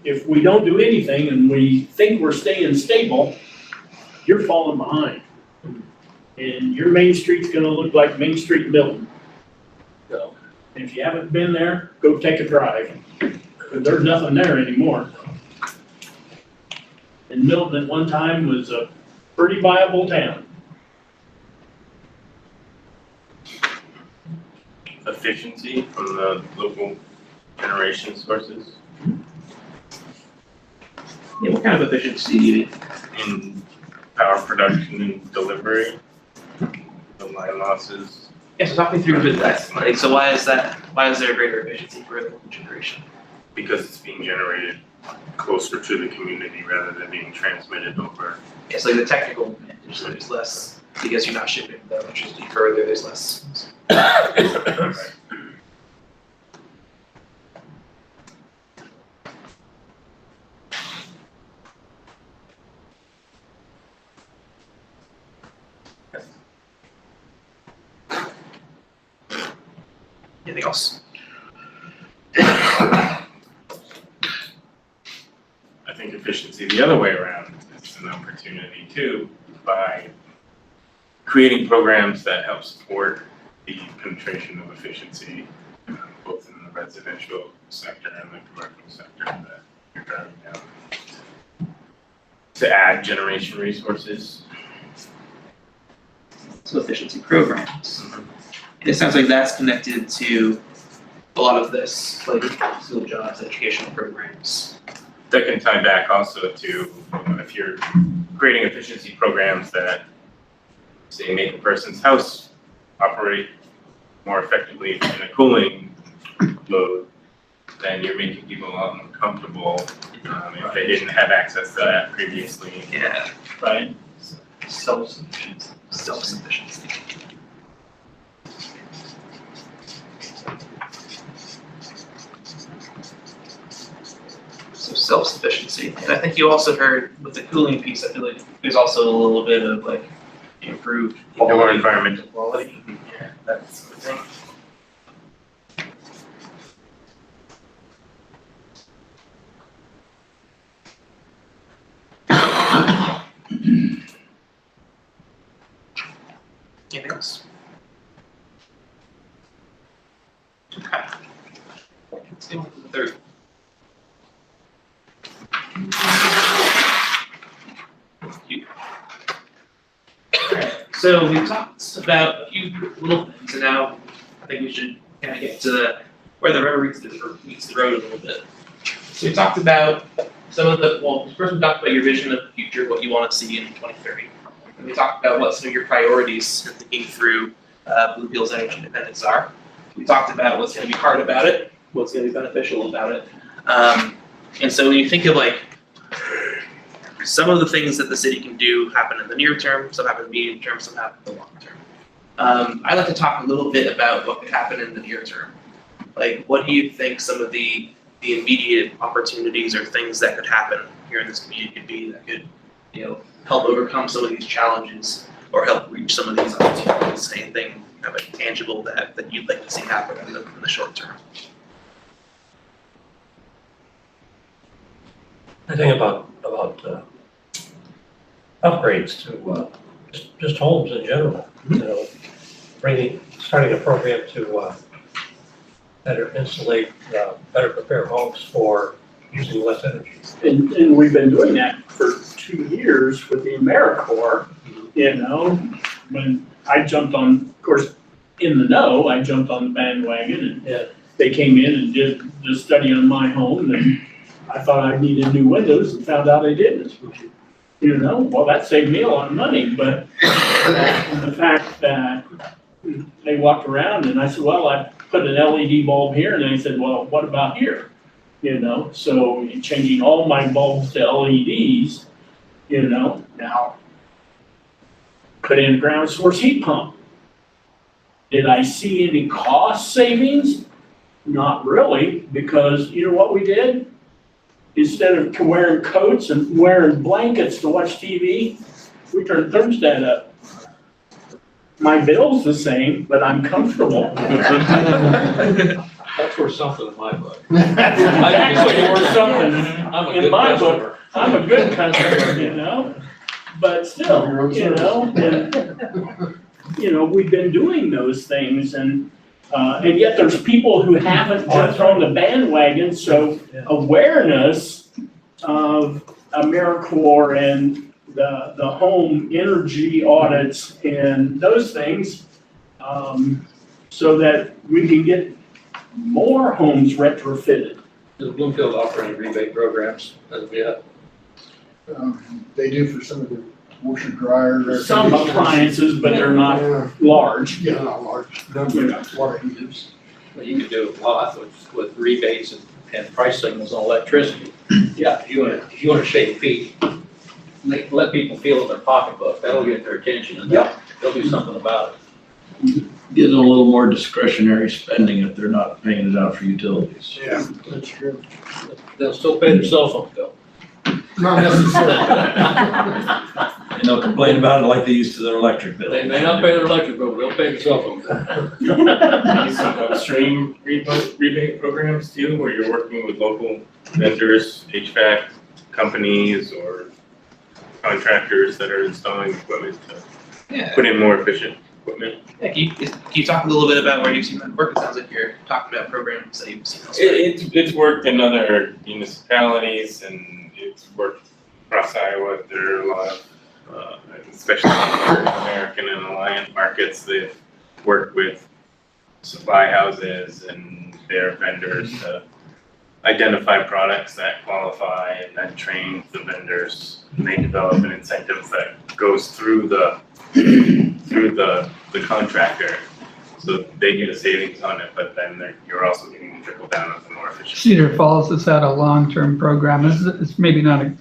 S17: if we don't do anything and we think we're staying stable, you're falling behind. And your Main Street's gonna look like Main Street Milton. So, if you haven't been there, go take a drive, because there's nothing there anymore. And Milton at one time was a pretty viable town.
S2: Efficiency from the local generation sources
S13: Yeah, what kind of efficiency do you need?
S2: in power production and delivery, the line losses.
S13: Yeah, so talk me through that. Like, so why is there greater efficiency for local generation?
S2: Because it's being generated closer to the community rather than being transmitted over.
S13: It's like the technical advantage, so there's less, because you're not shipping the electricity further, there's less. Anything else?
S2: I think efficiency the other way around is an opportunity too, by creating programs that help support the penetration of efficiency, both in the residential sector and the commercial sector that you're driving down. To add generation resources.
S13: So efficiency programs. And it sounds like that's connected to a lot of this, like school jobs, educational programs.
S2: That can tie back also to, if you're creating efficiency programs that, say, make a person's house operate more effectively in a cooling mode, then you're making people a lot more comfortable if they didn't have access to that previously.
S13: Yeah.
S17: Right?
S13: Self-sufficiency. Self-sufficiency. So self-sufficiency. And I think you also heard with the cooling piece, I feel like there's also a little bit of like improved
S2: More environmental
S13: quality. Yeah, that's the thing. Anything else? Okay. Let's go to the third. Alright, so we've talked about a few little things, and now I think we should kind of get to where the rubber meets the road a little bit. So we talked about some of the, well, first we talked about your vision of the future, what you want to see in 2030. And we talked about what some of your priorities in thinking through Bloomfield's energy independence are. We talked about what's going to be hard about it, what's going to be beneficial about it. And so when you think of like some of the things that the city can do happen in the near term, some happen in the medium term, some happen in the long term. I'd like to talk a little bit about what could happen in the near term. Like, what do you think some of the immediate opportunities or things that could happen here in this community could be that could, you know, help overcome some of these challenges or help reach some of these opportunities? Anything kind of tangible that you'd like to see happen in the short term?
S15: I think about upgrades to just homes in general, you know, starting a program to better insulate, better prepare homes for using less energy.
S17: And we've been doing that for 2 years with the AmeriCorps, you know, when I jumped on, of course, in the know, I jumped on the bandwagon and they came in and did the study on my home, and I thought I needed new windows and found out I didn't. You know, well, that saved me a lot of money, but the fact that they walked around and I said, well, I put an LED bulb here, and they said, well, what about here? You know, so changing all my bulbs to LEDs, you know, now put in a ground source heat pump. Did I see any cost savings? Not really, because you know what we did? Instead of wearing coats and wearing blankets to watch TV, we turned the thermostat up. My bill's the same, but I'm comfortable.
S6: That's worth something in my book.
S17: Actually, worth something.
S6: I'm a
S17: In
S6: good
S17: my
S6: customer.
S17: book, I'm a good customer, you know? But still, you know, and, you know, we've been doing those things, and yet there's people who haven't jumped on the bandwagon, so awareness of AmeriCorps and the home energy audits and those things, so that we can get more homes retrofitted.
S6: Does Bloomfield offer any rebate programs as of yet?
S9: They do for some of the washer dryers.
S17: Some appliances, but they're not large.
S9: Yeah, not large. Water heaters.
S6: Well, you could do a lot with rebates and price signals on electricity. Yeah, if you wanna shave feet, let people feel in their pocketbook, that'll get their attention, and they'll do something about it.
S7: Gives them a little more discretionary spending if they're not paying it out for utilities.
S9: Yeah, that's true.
S6: They'll still pay their cell phone bill.
S9: Not necessarily.
S7: And they'll complain about it like they used to their electric bill.
S6: They may not pay their electric bill, but they'll pay their cell phone bill.
S2: Some upstream rebate programs too, where you're working with local vendors, HVAC companies or contractors that are installing equipment to put in more efficient equipment.
S13: Yeah, can you talk a little bit about where you've seen that work? It sounds like you're talking about programs that you've seen elsewhere.
S2: It's worked in other municipalities and it's worked across Iowa. There are a lot of, especially in American and Alliant markets, they've worked with supply houses and their vendors to identify products that qualify and then train the vendors. And they develop an incentive that goes through the contractor, so they get a savings on it, but then you're also getting the trickle down of the more efficient.
S20: Cedar Falls has had a long-term program. It's maybe not a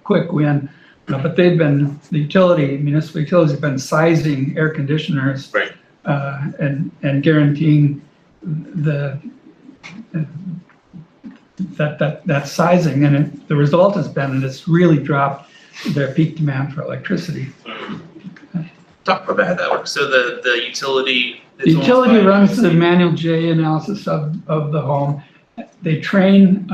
S20: quick win, but they've been, municipal utilities have been sizing air conditioners.
S2: Right.
S20: And guaranteeing the that sizing, and the result has been that it's really dropped their peak demand for electricity.
S13: Talk about how that works. So the utility.
S20: The utility runs the manual J analysis of the home. They train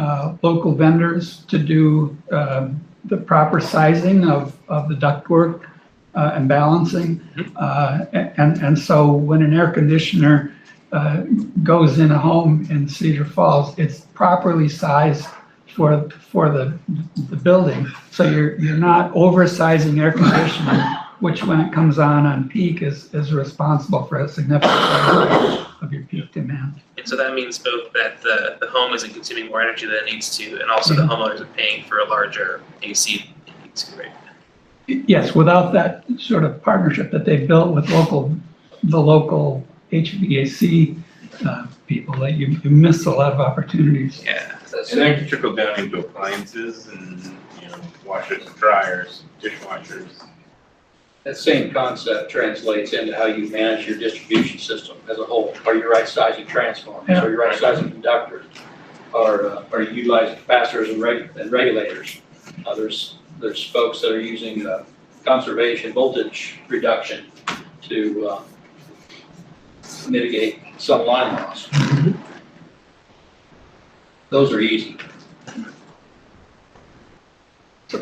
S20: local vendors to do the proper sizing of the ductwork and balancing. And so when an air conditioner goes in a home in Cedar Falls, it's properly sized for the building. So you're not oversizing air conditioning, which when it comes on peak is responsible for a significant part of your peak demand.
S13: And so that means both that the home isn't consuming more energy than it needs to, and also the homeowners are paying for a larger AC too, right?
S20: Yes, without that sort of partnership that they built with the local HVAC people, that you miss a lot of opportunities.
S13: Yeah.
S2: And that can trickle down into appliances and, washers and dryers, dishwashers.
S6: That same concept translates into how you manage your distribution system as a whole. Are you right sizing transformers?
S20: Yeah.
S6: Are you right sizing conductors? Are you utilizing capacitors and regulators? There's folks that are using conservation voltage reduction to mitigate some line loss. Those are easy.
S20: So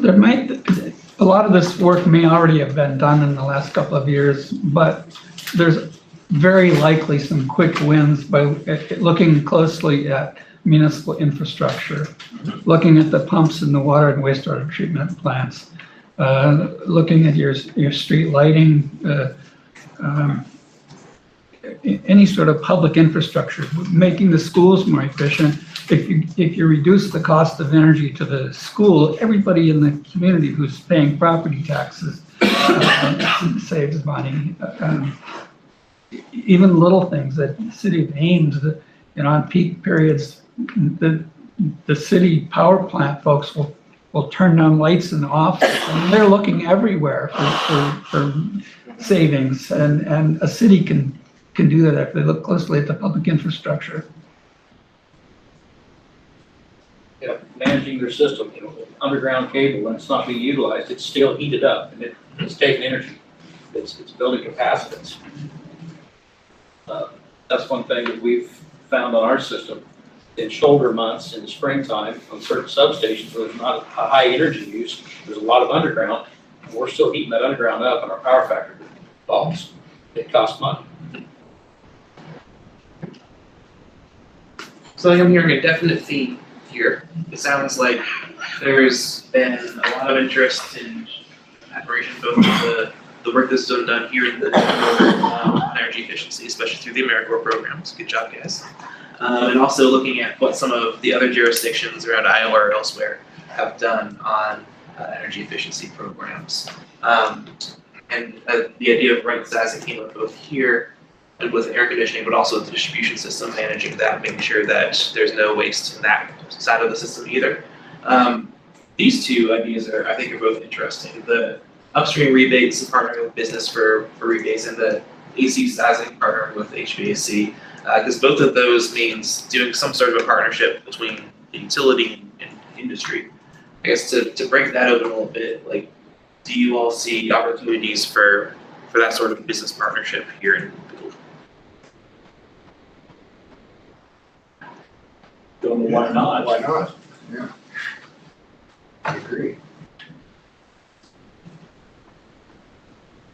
S20: a lot of this work may already have been done in the last couple of years, but there's very likely some quick wins by looking closely at municipal infrastructure, looking at the pumps in the water and wastewater treatment plants, looking at your street lighting, any sort of public infrastructure, making the schools more efficient. If you reduce the cost of energy to the school, everybody in the community who's paying property taxes saves money. Even little things that the city of Ames, on peak periods, the city power plant folks will turn down lights in the office, and they're looking everywhere for savings, and a city can do that if they look closely at the public infrastructure.
S6: Yeah, managing their system, underground cable, when it's not being utilized, it's still heated up and it's taking energy. It's building capacitance. That's one thing that we've found on our system. In shoulder months in the springtime, on certain substations where there's not a high energy use, there's a lot of underground, and we're still heating that underground up and our power factor falls. It costs money.
S13: So I'm hearing a definite theme here. It sounds like there's been a lot of interest in admiration both of the work that's been done here in the energy efficiency, especially through the AmeriCorps programs. Good job, guys. And also looking at what some of the other jurisdictions around Iowa or elsewhere have done on energy efficiency programs. And the idea of right sizing came up both here and with air conditioning, but also the distribution system, managing that, making sure that there's no waste in that side of the system either. These two ideas I think are both interesting. The upstream rebates and partnering with business for rebates, and the AC sizing partnering with HVAC, because both of those means doing some sort of a partnership between the utility and industry. I guess to break that open a little bit, like, do you all see opportunities for that sort of business partnership here in Bloomfield?
S17: Don't know why not.
S9: Why not? Yeah. I agree.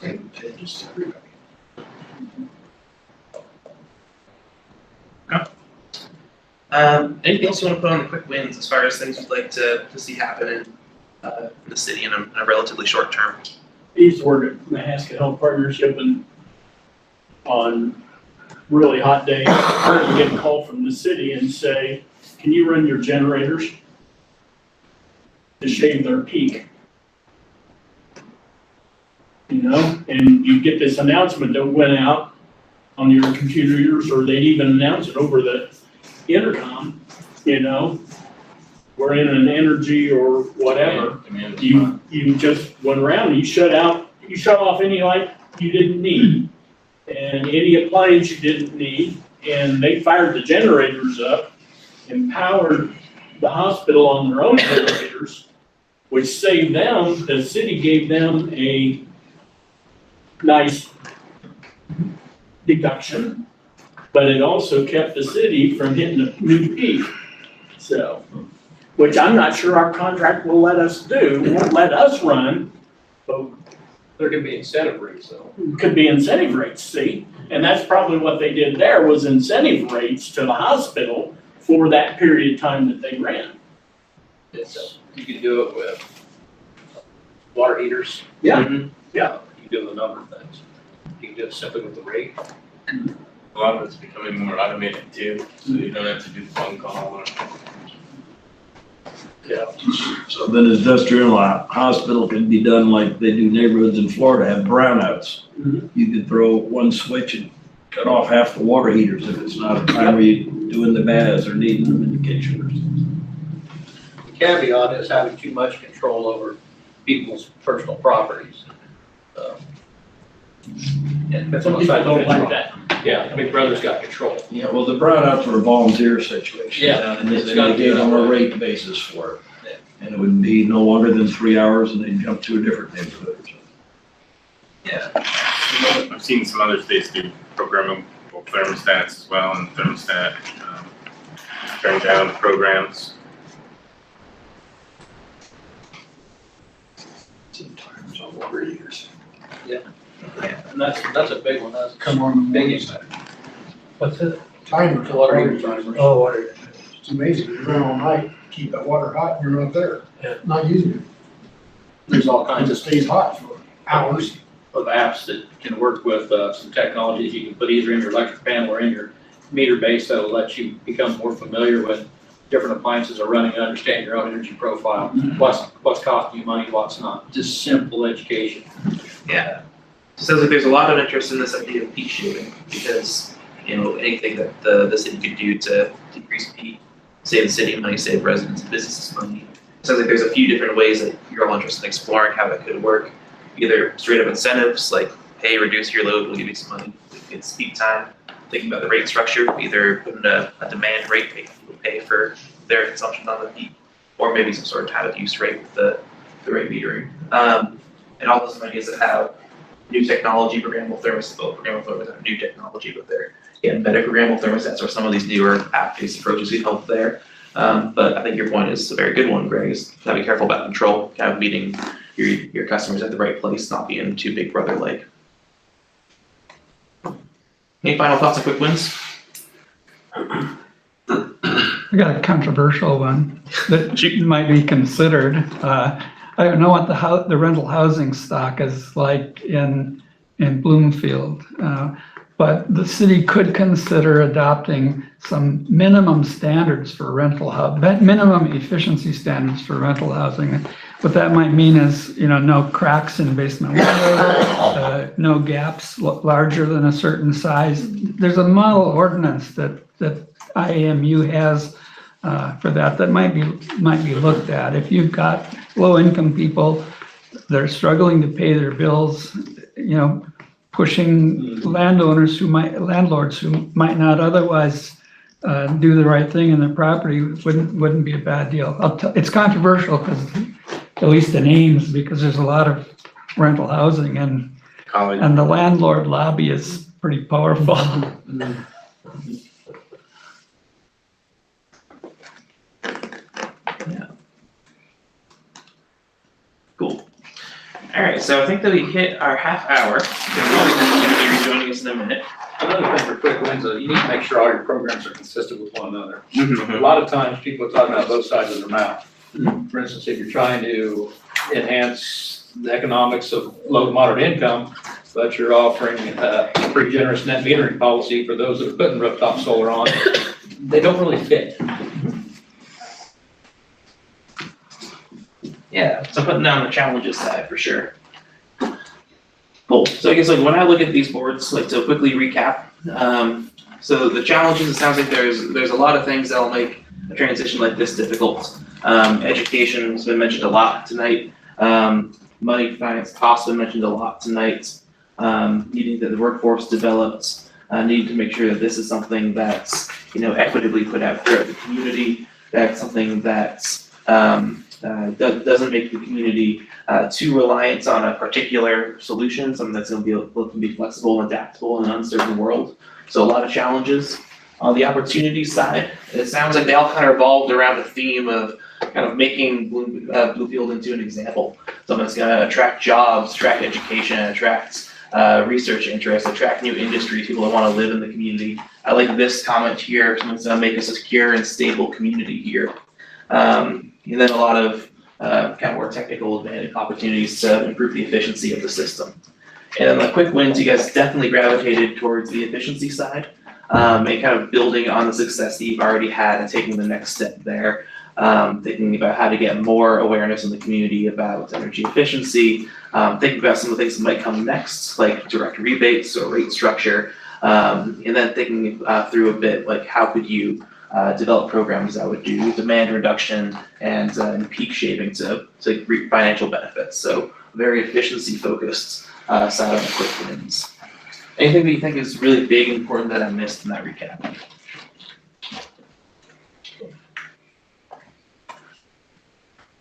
S9: Advantageous to everybody.
S13: Anything else you want to put on the quick wins as far as things you'd like to see happen in the city in a relatively short term?
S17: These were the Mahaska Health Partnership, and on really hot days, you get a call from the city and say, can you run your generators to shave their peak? And you get this announcement that went out on your computers, or they'd even announce it over the intercom, we're in an energy or whatever. You just went around and you shut off any light you didn't need and any appliance you didn't need, and they fired the generators up and powered the hospital on their own generators, which saved them, the city gave them a nice deduction, but it also kept the city from hitting a new peak. So, which I'm not sure our contract will let us do, won't let us run, but
S6: There can be incentive rates though.
S17: could be incentive rates, see? And that's probably what they did there, was incentive rates to the hospital for that period of time that they ran.
S6: It's, you can do it with water heaters.
S17: Yeah.
S6: Yeah, you can do it with a number of things. You can do it simply with the rate.
S2: A lot of it's becoming more automated too, so you don't have to do the phone call or.
S17: Yeah.
S7: So then industrial hospital can be done like they do neighborhoods in Florida, have brownouts. You could throw one switch and cut off half the water heaters if it's not a time where you're doing the baths or needing them in the kitchen or something.
S6: The caveat is having too much control over people's personal properties. And that's
S17: Some
S6: what
S17: people
S6: I
S17: don't like that.
S6: Yeah, Big Brother's got control.
S7: Yeah, well, the brownouts were a volunteer situation.
S6: Yeah,
S7: And
S6: it's
S7: they
S6: gotta be
S7: gave them
S6: that
S7: a
S6: way.
S7: rate basis for it. And it would be no longer than 3 hours and they'd jump to a different neighborhood or something.
S2: Yeah. I've seen some other states do programmable thermostats as well, and thermostat, turn down programs.
S7: Sometimes on water heaters.
S6: Yeah, and that's a big one, that's
S17: Come on.
S6: big impact.
S17: What's it?
S11: Timers.
S6: Water heater timers.
S17: Oh, water.
S11: It's amazing, you run all night, keep that water hot, and you're not there, not using it.
S6: There's all kinds
S11: It
S6: of
S11: stays hot for hours.
S6: of apps that can work with some technologies you can put either in your electric panel or in your meter base that'll let you become more familiar with different appliances are running and understand your own energy profile. What's costing you money, what's not. Just simple education.
S13: Yeah. So it sounds like there's a lot of interest in this idea of peak shaving because, anything that the city could do to decrease peak, save the city money, save residents and businesses money. It sounds like there's a few different ways that you're all interested in exploring how that could work. Either straight up incentives, like, hey, reduce your load, we'll give you some money. It's peak time. Thinking about the rate structure, either putting a demand rate, make people pay for their consumption on the peak, or maybe some sort of time of use rate with the rate metering. And all those ideas that have new technology, programmable thermostats, programmable thermostats have new technology, but they're embedded programmable thermostats or some of these newer app-based approaches can help there. But I think your point is a very good one, Greg, is gotta be careful about control, kind of meeting your customers at the right place, not being too Big Brother-like. Any final thoughts and quick wins?
S20: I got a controversial one that might be considered. I don't know what the rental housing stock is like in Bloomfield. But the city could consider adopting some minimum standards for minimum efficiency standards for rental housing. What that might mean is, no cracks in basement windows, no gaps larger than a certain size. There's a model ordinance that IAMU has for that might be looked at. If you've got low-income people, they're struggling to pay their bills, pushing landlords who might not otherwise do the right thing in their property wouldn't be a bad deal. It's controversial because, at least in Ames, because there's a lot of rental housing and the landlord lobby is pretty powerful.
S13: Yeah. Cool. All right, so I think that we hit our half hour. Going to be rejoining us in a minute.
S6: Another thing for quick wins, you need to make sure all your programs are consistent with one another. A lot of times people are talking out both sides of their mouth. For instance, if you're trying to enhance the economics of low to moderate income, but you're offering a pretty generous net metering policy for those that are putting rooftop solar on, they don't really fit.
S13: Yeah, so putting down the challenges side for sure. Cool. So I guess when I look at these boards, to quickly recap, so the challenges, it sounds like there's a lot of things that'll make a transition like this difficult. Education has been mentioned a lot tonight. Money, finance, costs have been mentioned a lot tonight. Needing that the workforce developed, needing to make sure that this is something that's equitably put out throughout the community. that's something that's doesn't make the community too reliant on a particular solution, something that's gonna be flexible and adaptable in an uncertain world. So a lot of challenges. On the opportunity side, it sounds like they all kind of revolved around the theme of kind of making Bloomfield into an example. Something that's gonna attract jobs, attract education, attract research interest, attract new industries, people that wanna live in the community. I like this comment here, something's gonna make us a secure and stable community here. And then a lot of kind of more technical advantage opportunities to improve the efficiency of the system. And then the quick wins, you guys definitely gravitated towards the efficiency side, and kind of building on the success that you've already had and taking the next step there. Thinking about how to get more awareness in the community about energy efficiency, thinking about some of the things that might come next, like direct rebates or rate structure, and then thinking through a bit like how could you develop programs that would do demand reduction and peak shaving to reap financial benefits. So very efficiency focused side of the quick wins. Anything that you think is really big and important that I missed in that recap?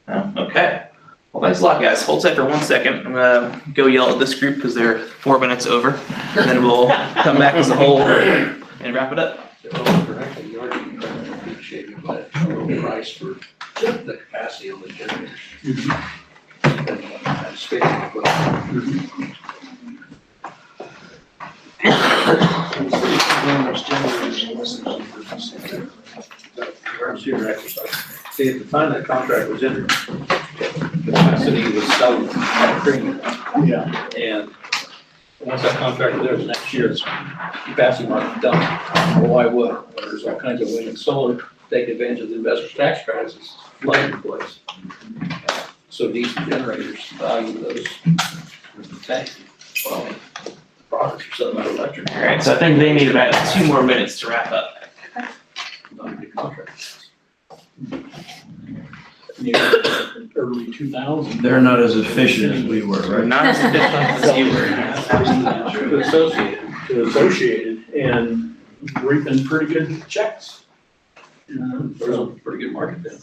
S13: No? Okay. Well, thanks a lot, guys. Hold tight for 1 second. I'm gonna go yell at this group because they're 4 minutes over, and then we'll come back as a whole and wrap it up.
S6: Price for the capacity of the generators. See, at the time that contract was entered, capacity was selling at a premium.
S17: Yeah.
S6: And once that contract was there, the next year, it's capacity market done. Well, why would? Well, there's all kinds of wind and solar, take advantage of the investors' tax credits, it's plug in place. So diesel generators value those. Okay. Well, products are selling out electric.
S13: All right, so I think they need about 2 more minutes to wrap up.
S6: Not a big contract.
S17: Early 2000s.
S7: They're not as efficient as we were, right?
S13: Not as efficient as you were.
S17: To Associated and reaping pretty good checks.
S6: There's a pretty good market there.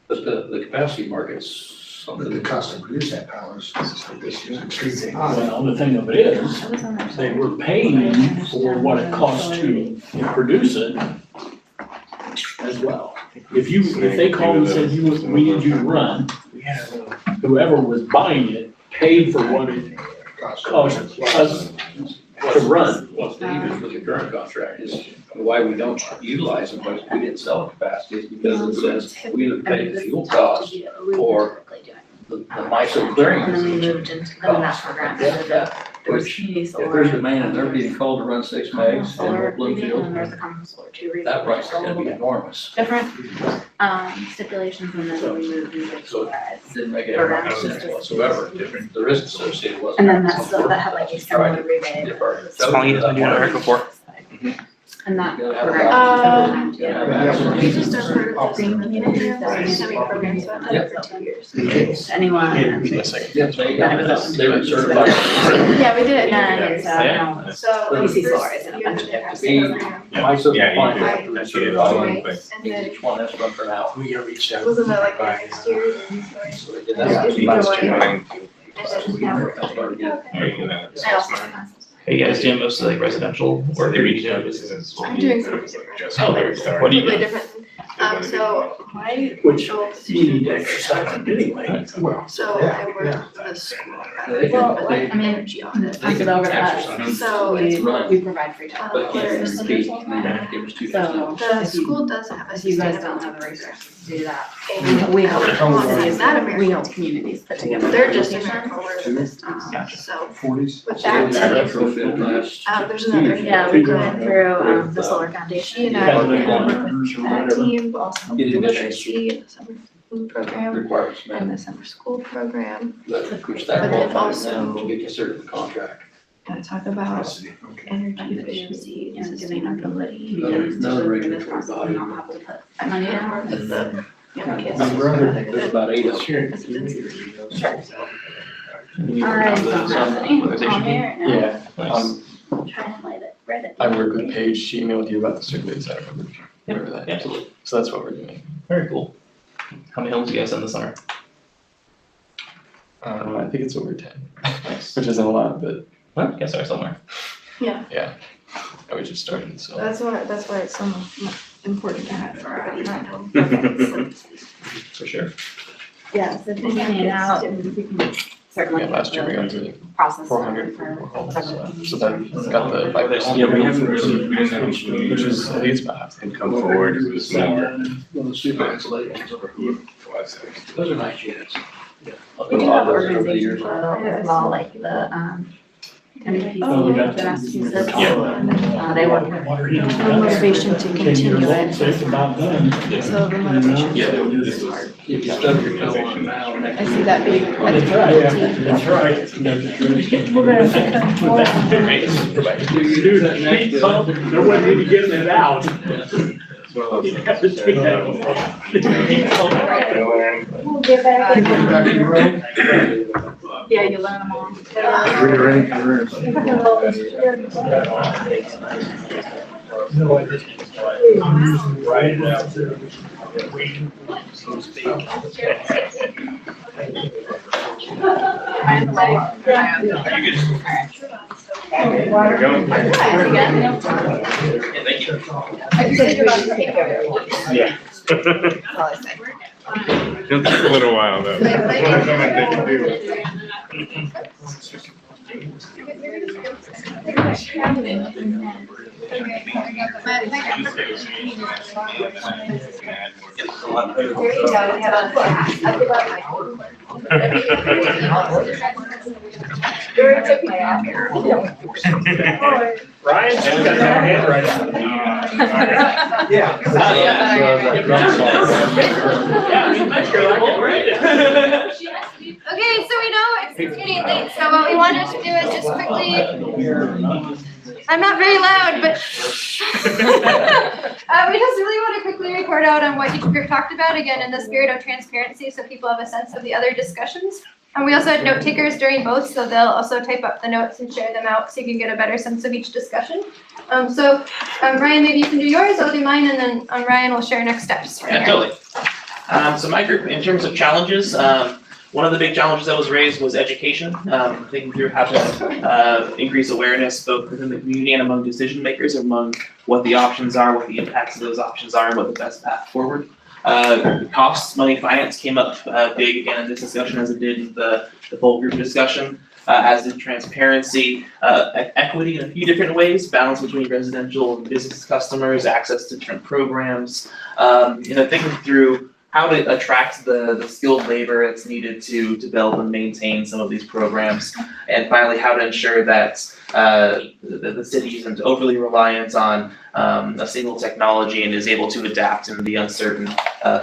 S6: But the capacity market's something.
S22: The cost to produce that power is extremely high.
S17: Well, the thing of it is, they were paying for what it costs to produce it as well. If they called and said, we need you to run, whoever was buying it paid for what it cost us to run.
S6: What's the issue with the current contract is why we don't utilize them, but we didn't sell capacity is because it says we either pay the fuel cost or the MISO clearing.
S8: And then we moved into the MAP program.
S6: Which, if there's demand and they're being called to run 6 megs in Bloomfield,
S8: And there's a common solar too.
S6: that price is gonna be enormous.
S8: Different stipulations and then we moved into
S6: So
S8: polarized.
S6: it didn't make any sense whatsoever. The risk associated wasn't.
S8: And then that's the, that had like a similar rebate.
S13: How you heard before?
S8: And that
S6: You gotta have
S8: program.
S10: We just are part of the green community, that we having programs about that for 2 years.
S8: Anyone.
S6: Yes, they were certified.
S10: Yeah, we did it.
S8: And so,
S13: Yeah.
S10: So.
S8: PC
S10: first
S8: solar is an
S10: year
S8: advantage.
S10: they
S6: To
S10: passed
S6: be
S10: the program.
S6: MISO
S2: Yeah, you
S6: compliant,
S2: do.
S6: they're
S2: That's
S6: certified.
S2: right.
S10: And then,
S6: Each one has to run for an hour.
S22: We gotta reach out.
S10: wasn't that like the next year? then sorry.
S6: So they did
S10: Yeah.
S6: that.
S10: Yeah.
S6: Started getting-
S10: I also took classes.
S13: Are you guys doing mostly like residential or
S2: They reached
S13: retail
S2: out
S13: business?
S2: to
S10: I'm doing something different.
S2: just
S13: Oh,
S2: where we started.
S13: what do you
S10: Completely
S13: do?
S10: different. So my
S17: Which
S10: role
S17: we
S10: position
S17: need to
S10: is,
S17: exercise it anyway.
S22: Well,
S10: so I work for the school,
S6: They
S10: rather
S6: can-
S10: than an energy audit.
S6: They can
S8: over to
S6: exercise.
S8: us.
S10: So it's
S8: We provide free time.
S6: But can't
S10: whereas
S6: compete. It was too
S8: So
S10: the
S8: if you,
S10: school does have a
S8: if you guys don't
S10: sustainability
S8: have the
S10: program.
S8: resources to do that,
S10: And
S8: we help
S10: Is that
S8: communities, we help communities put together.
S10: They're just numerical words.
S13: Gotcha.
S10: So
S22: 40s.
S10: with that,
S6: Retrofit last
S10: there's another.
S8: Yeah, we go through the Solar Foundation.
S10: She and I work with that team, we also help
S6: Get
S10: the
S6: emissions.
S10: literacy, the summer food program,
S6: requirements,
S10: and
S6: man.
S10: the summer school program.
S6: Push
S10: But
S6: that
S10: then
S6: qualifies them
S10: also-
S6: to get you certain contract.
S10: Gotta talk about energy efficiency, sustainability.
S6: Another regulatory body.
S10: Money down with the young kids.
S22: My brother-
S6: There's about 8 of them.
S10: Because it's
S8: Alright, Anthony, on here and
S12: Yeah,
S8: try and write it.
S12: I work with Paige, she emailed you about the surveys, I remember that.
S13: Absolutely.
S12: So that's what we're doing.
S13: Very cool. How many homes do you guys in the summer?
S12: I think it's over 10,
S13: Nice.
S12: which isn't a lot, but
S13: Well, you guys start somewhere.
S12: yeah, we just started, so.
S10: That's why it's so important to have for everybody at home.
S13: For sure.
S10: Yeah, so figuring it out and we can certainly.
S12: Yeah, last year we got to
S10: Process.
S12: 400
S10: for
S12: homes,
S10: whatever.
S12: so that got the 5%.
S2: Yeah, we haven't really, we didn't have any
S12: Which is, I think it's about half.
S2: and come forward, it was more.
S15: Those are nice units.
S10: We do have organizations as well, like the, MPC of Massachusetts. They work with the motivation to continue it. So the motivation.
S2: Yeah.
S10: is hard.
S15: If you stub your toe on now.
S10: I see that big.
S17: That's right.
S21: We're gonna put them forward.
S17: You do that next, there wasn't any getting it out. You have to take that.
S21: We'll get back.
S10: Yeah, you learn them all.
S17: Write it out there. So to speak.
S8: I said you're about to take over.
S2: Yeah.
S8: That's all I said.
S2: It'll take a little while though.
S8: There you go, have a glass. I forgot my. Yours took my app.
S17: Ryan, she's got that handwriting.
S13: Yeah.
S1: Okay, so we know it's getting late, so what we wanted to do is just quickly, I'm not very loud, but we just really want to quickly report out on what each group talked about, again, in the spirit of transparency, so people have a sense of the other discussions. And we also had note takers during both, so they'll also type up the notes and share them out so you can get a better sense of each discussion. Ryan, maybe you can do yours, I'll do mine, and then Ryan will share next steps.
S13: Yeah, totally. So my group, in terms of challenges, one of the big challenges that was raised was education, thinking through how to increase awareness both within the community and among decision makers, among what the options are, what the impacts of those options are, and what the best path forward. Costs, money, finance came up big again in this discussion as it did in the full group discussion, as did transparency, equity in a few different ways, balance between residential and business customers, access to different programs, thinking through how to attract the skilled labor that's needed to build and maintain some of these programs, and finally how to ensure that the city isn't overly reliant on a single technology and is able to adapt in the uncertain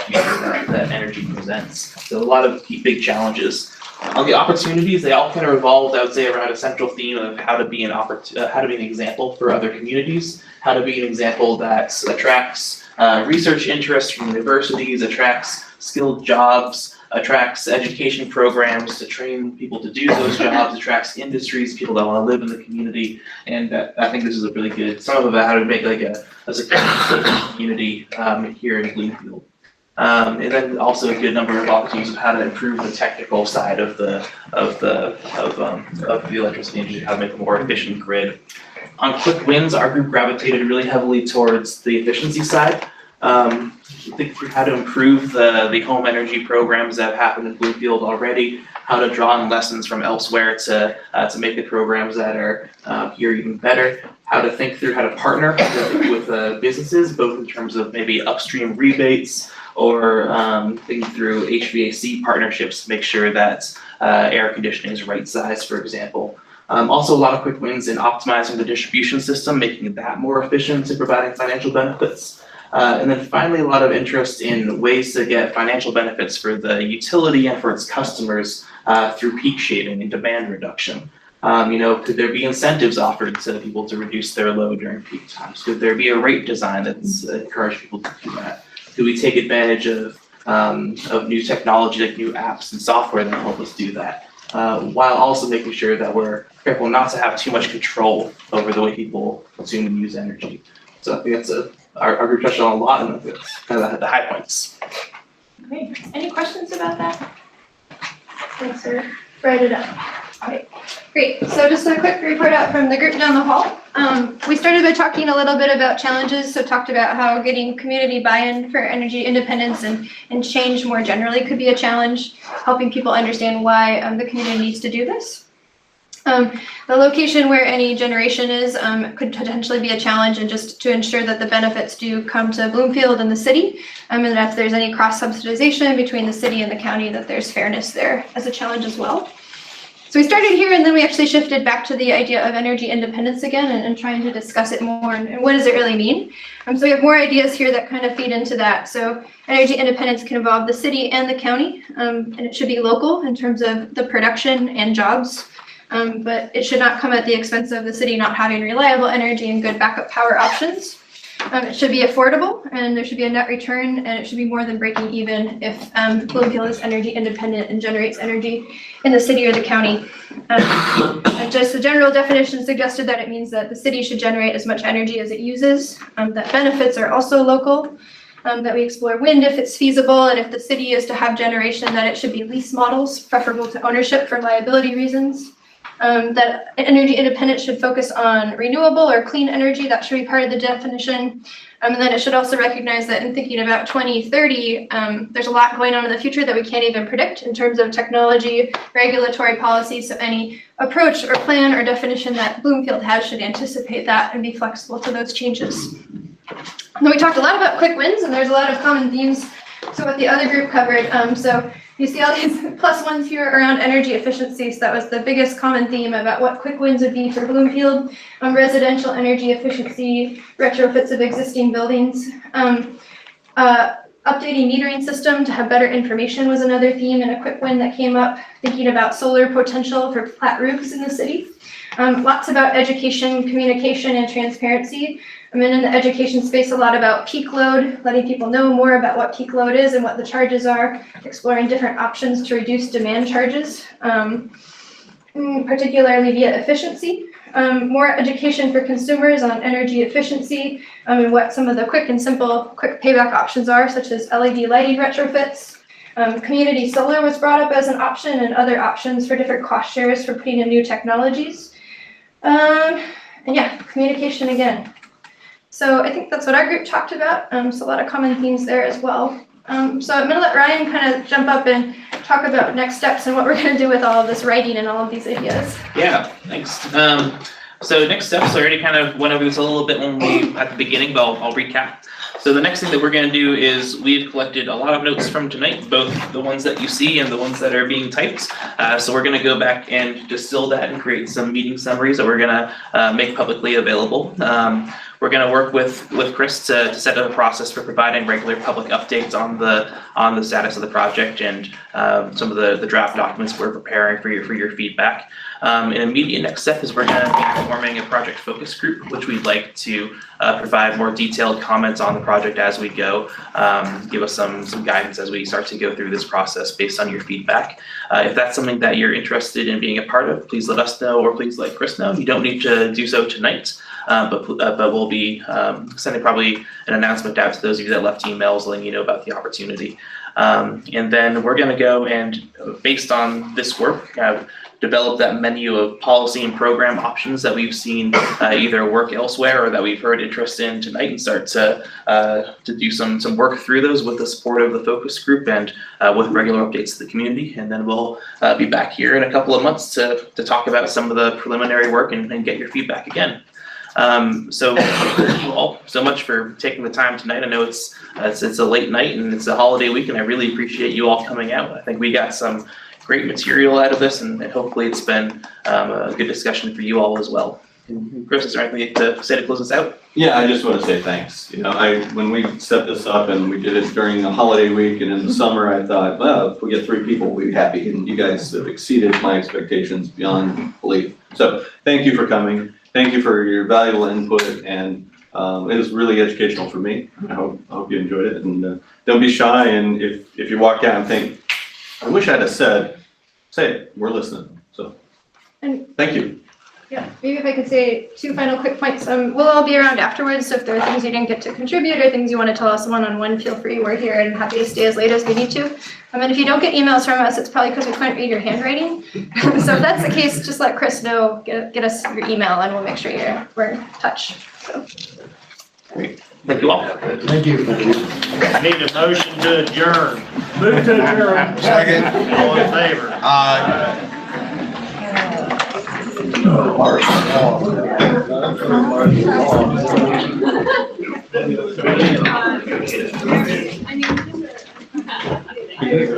S13: future that energy presents. So a lot of big challenges. On the opportunities, they all kind of revolved, I would say, around a central theme of how to be an example for other communities, how to be an example that attracts research interest from universities, attracts skilled jobs, attracts education programs to train people to do those jobs, attracts industries, people that want to live in the community, and I think this is a really good, some of it how to make like a successful community here in Bloomfield. And then also a good number of opportunities of how to improve the technical side of the electricity industry, how to make a more efficient grid. On quick wins, our group gravitated really heavily towards the efficiency side. Think through how to improve the home energy programs that have happened in Bloomfield already, how to draw on lessons from elsewhere to make the programs that are here even better, how to think through how to partner with businesses, both in terms of maybe upstream rebates or thinking through HVAC partnerships to make sure that air conditioning is right size, for example. Also a lot of quick wins in optimizing the distribution system, making that more efficient and providing financial benefits. And then finally, a lot of interest in ways to get financial benefits for the utility and for its customers through peak shaving and demand reduction. Could there be incentives offered to people to reduce their load during peak times? Could there be a rate design that's encourage people to do that? Could we take advantage of new technology like new apps and software that help us do that? While also making sure that we're careful not to have too much control over the way people consume and use energy. So I think that's our group touched on a lot, and that's kind of the high points.
S1: Great. Any questions about that? Thanks, sir. Write it up. Okay, great. So just a quick report out from the group down the hall. We started by talking a little bit about challenges. So talked about how getting community buy-in for energy independence and change more generally could be a challenge, helping people understand why the community needs to do this. The location where any generation is could potentially be a challenge, and just to ensure that the benefits do come to Bloomfield and the city, and that if there's any cross subsidization between the city and the county, that there's fairness there as a challenge as well. So we started here, and then we actually shifted back to the idea of energy independence again, and trying to discuss it more, and what does it really mean? So we have more ideas here that kind of feed into that. So energy independence can involve the city and the county, and it should be local in terms of the production and jobs. But it should not come at the expense of the city not having reliable energy and good backup power options. It should be affordable, and there should be a net return, and it should be more than breaking even if Bloomfield is energy independent and generates energy in the city or the county. And just the general definition suggested that it means that the city should generate as much energy as it uses, that benefits are also local, that we explore wind if it's feasible, and if the city is to have generation, that it should be lease models, preferable to ownership for liability reasons. That energy independence should focus on renewable or clean energy. That should be part of the definition. And then it should also recognize that in thinking about 2030, there's a lot going on in the future that we can't even predict in terms of technology, regulatory policy. So any approach or plan or definition that Bloomfield has should anticipate that and be flexible to those changes. And then we talked a lot about quick wins, and there's a lot of common themes to what the other group covered. So you see all these plus ones here around energy efficiency. So that was the biggest common theme about what quick wins would be for Bloomfield. Residential energy efficiency, retrofits of existing buildings. Updating metering system to have better information was another theme and a quick win that came up. Thinking about solar potential for flat roofs in the city. Lots about education, communication, and transparency. In the education space, a lot about peak load, letting people know more about what peak load is and what the charges are, exploring different options to reduce demand charges, particularly via efficiency. More education for consumers on energy efficiency and what some of the quick and simple, quick payback options are, such as LED lighting retrofits. Community solar was brought up as an option, and other options for different cost shares for putting in new technologies. And yeah, communication again. So I think that's what our group talked about. So a lot of common themes there as well. So I'm gonna let Ryan kind of jump up and talk about next steps and what we're gonna do with all of this writing and all of these ideas.
S13: Yeah, thanks. So next steps, I already kind of went over this a little bit when we at the beginning, but I'll recap. So the next thing that we're gonna do is we've collected a lot of notes from tonight, both the ones that you see and the ones that are being typed. So we're gonna go back and distill that and create some meeting summaries that we're gonna make publicly available. We're gonna work with Chris to set up a process for providing regular public updates on the status of the project and some of the draft documents we're preparing for your feedback. An immediate next step is we're gonna be forming a project focus group, which we'd like to provide more detailed comments on the project as we go, give us some guidance as we start to go through this process based on your feedback. If that's something that you're interested in being a part of, please let us know, or please let Chris know. You don't need to do so tonight, but we'll be sending probably an announcement out to those of you that left emails letting you know about the opportunity. And then we're gonna go and, based on this work, develop that menu of policy and program options that we've seen either work elsewhere or that we've heard interest in tonight, and start to do some work through those with the support of the focus group and with regular updates to the community. And then we'll be back here in a couple of months to talk about some of the preliminary work and get your feedback again. So thank you all so much for taking the time tonight. I know it's a late night and it's a holiday week, and I really appreciate you all coming out. I think we got some great material out of this, and hopefully it's been a good discussion for you all as well. And Chris, is there anything to say to close us out?
S4: Yeah, I just want to say thanks. You know, when we set this up and we did it during the holiday week and in the summer, I thought, well, if we get 3 people, we'll be happy. And you guys have exceeded my expectations beyond belief. So thank you for coming. Thank you for your valuable input, and it was really educational for me. I hope you enjoyed it, and don't be shy. And if you walk out and think, I wish I'd have said, say it. We're listening. So thank you.
S1: Yeah, maybe if I could say two final quick points. We'll all be around afterwards, so if there are things you didn't get to contribute or things you want to tell us one-on-one, feel free. We're here and happy to stay as late as we need to. And if you don't get emails from us, it's probably because we couldn't read your handwriting. So if that's the case, just let Chris know, get us your email, and we'll make sure we're in touch. So.
S13: Thank you all.
S11: Thank you.
S3: I need a motion to adjourn.
S17: Move to adjourn.
S9: Second.
S3: All in favor?
S21: I need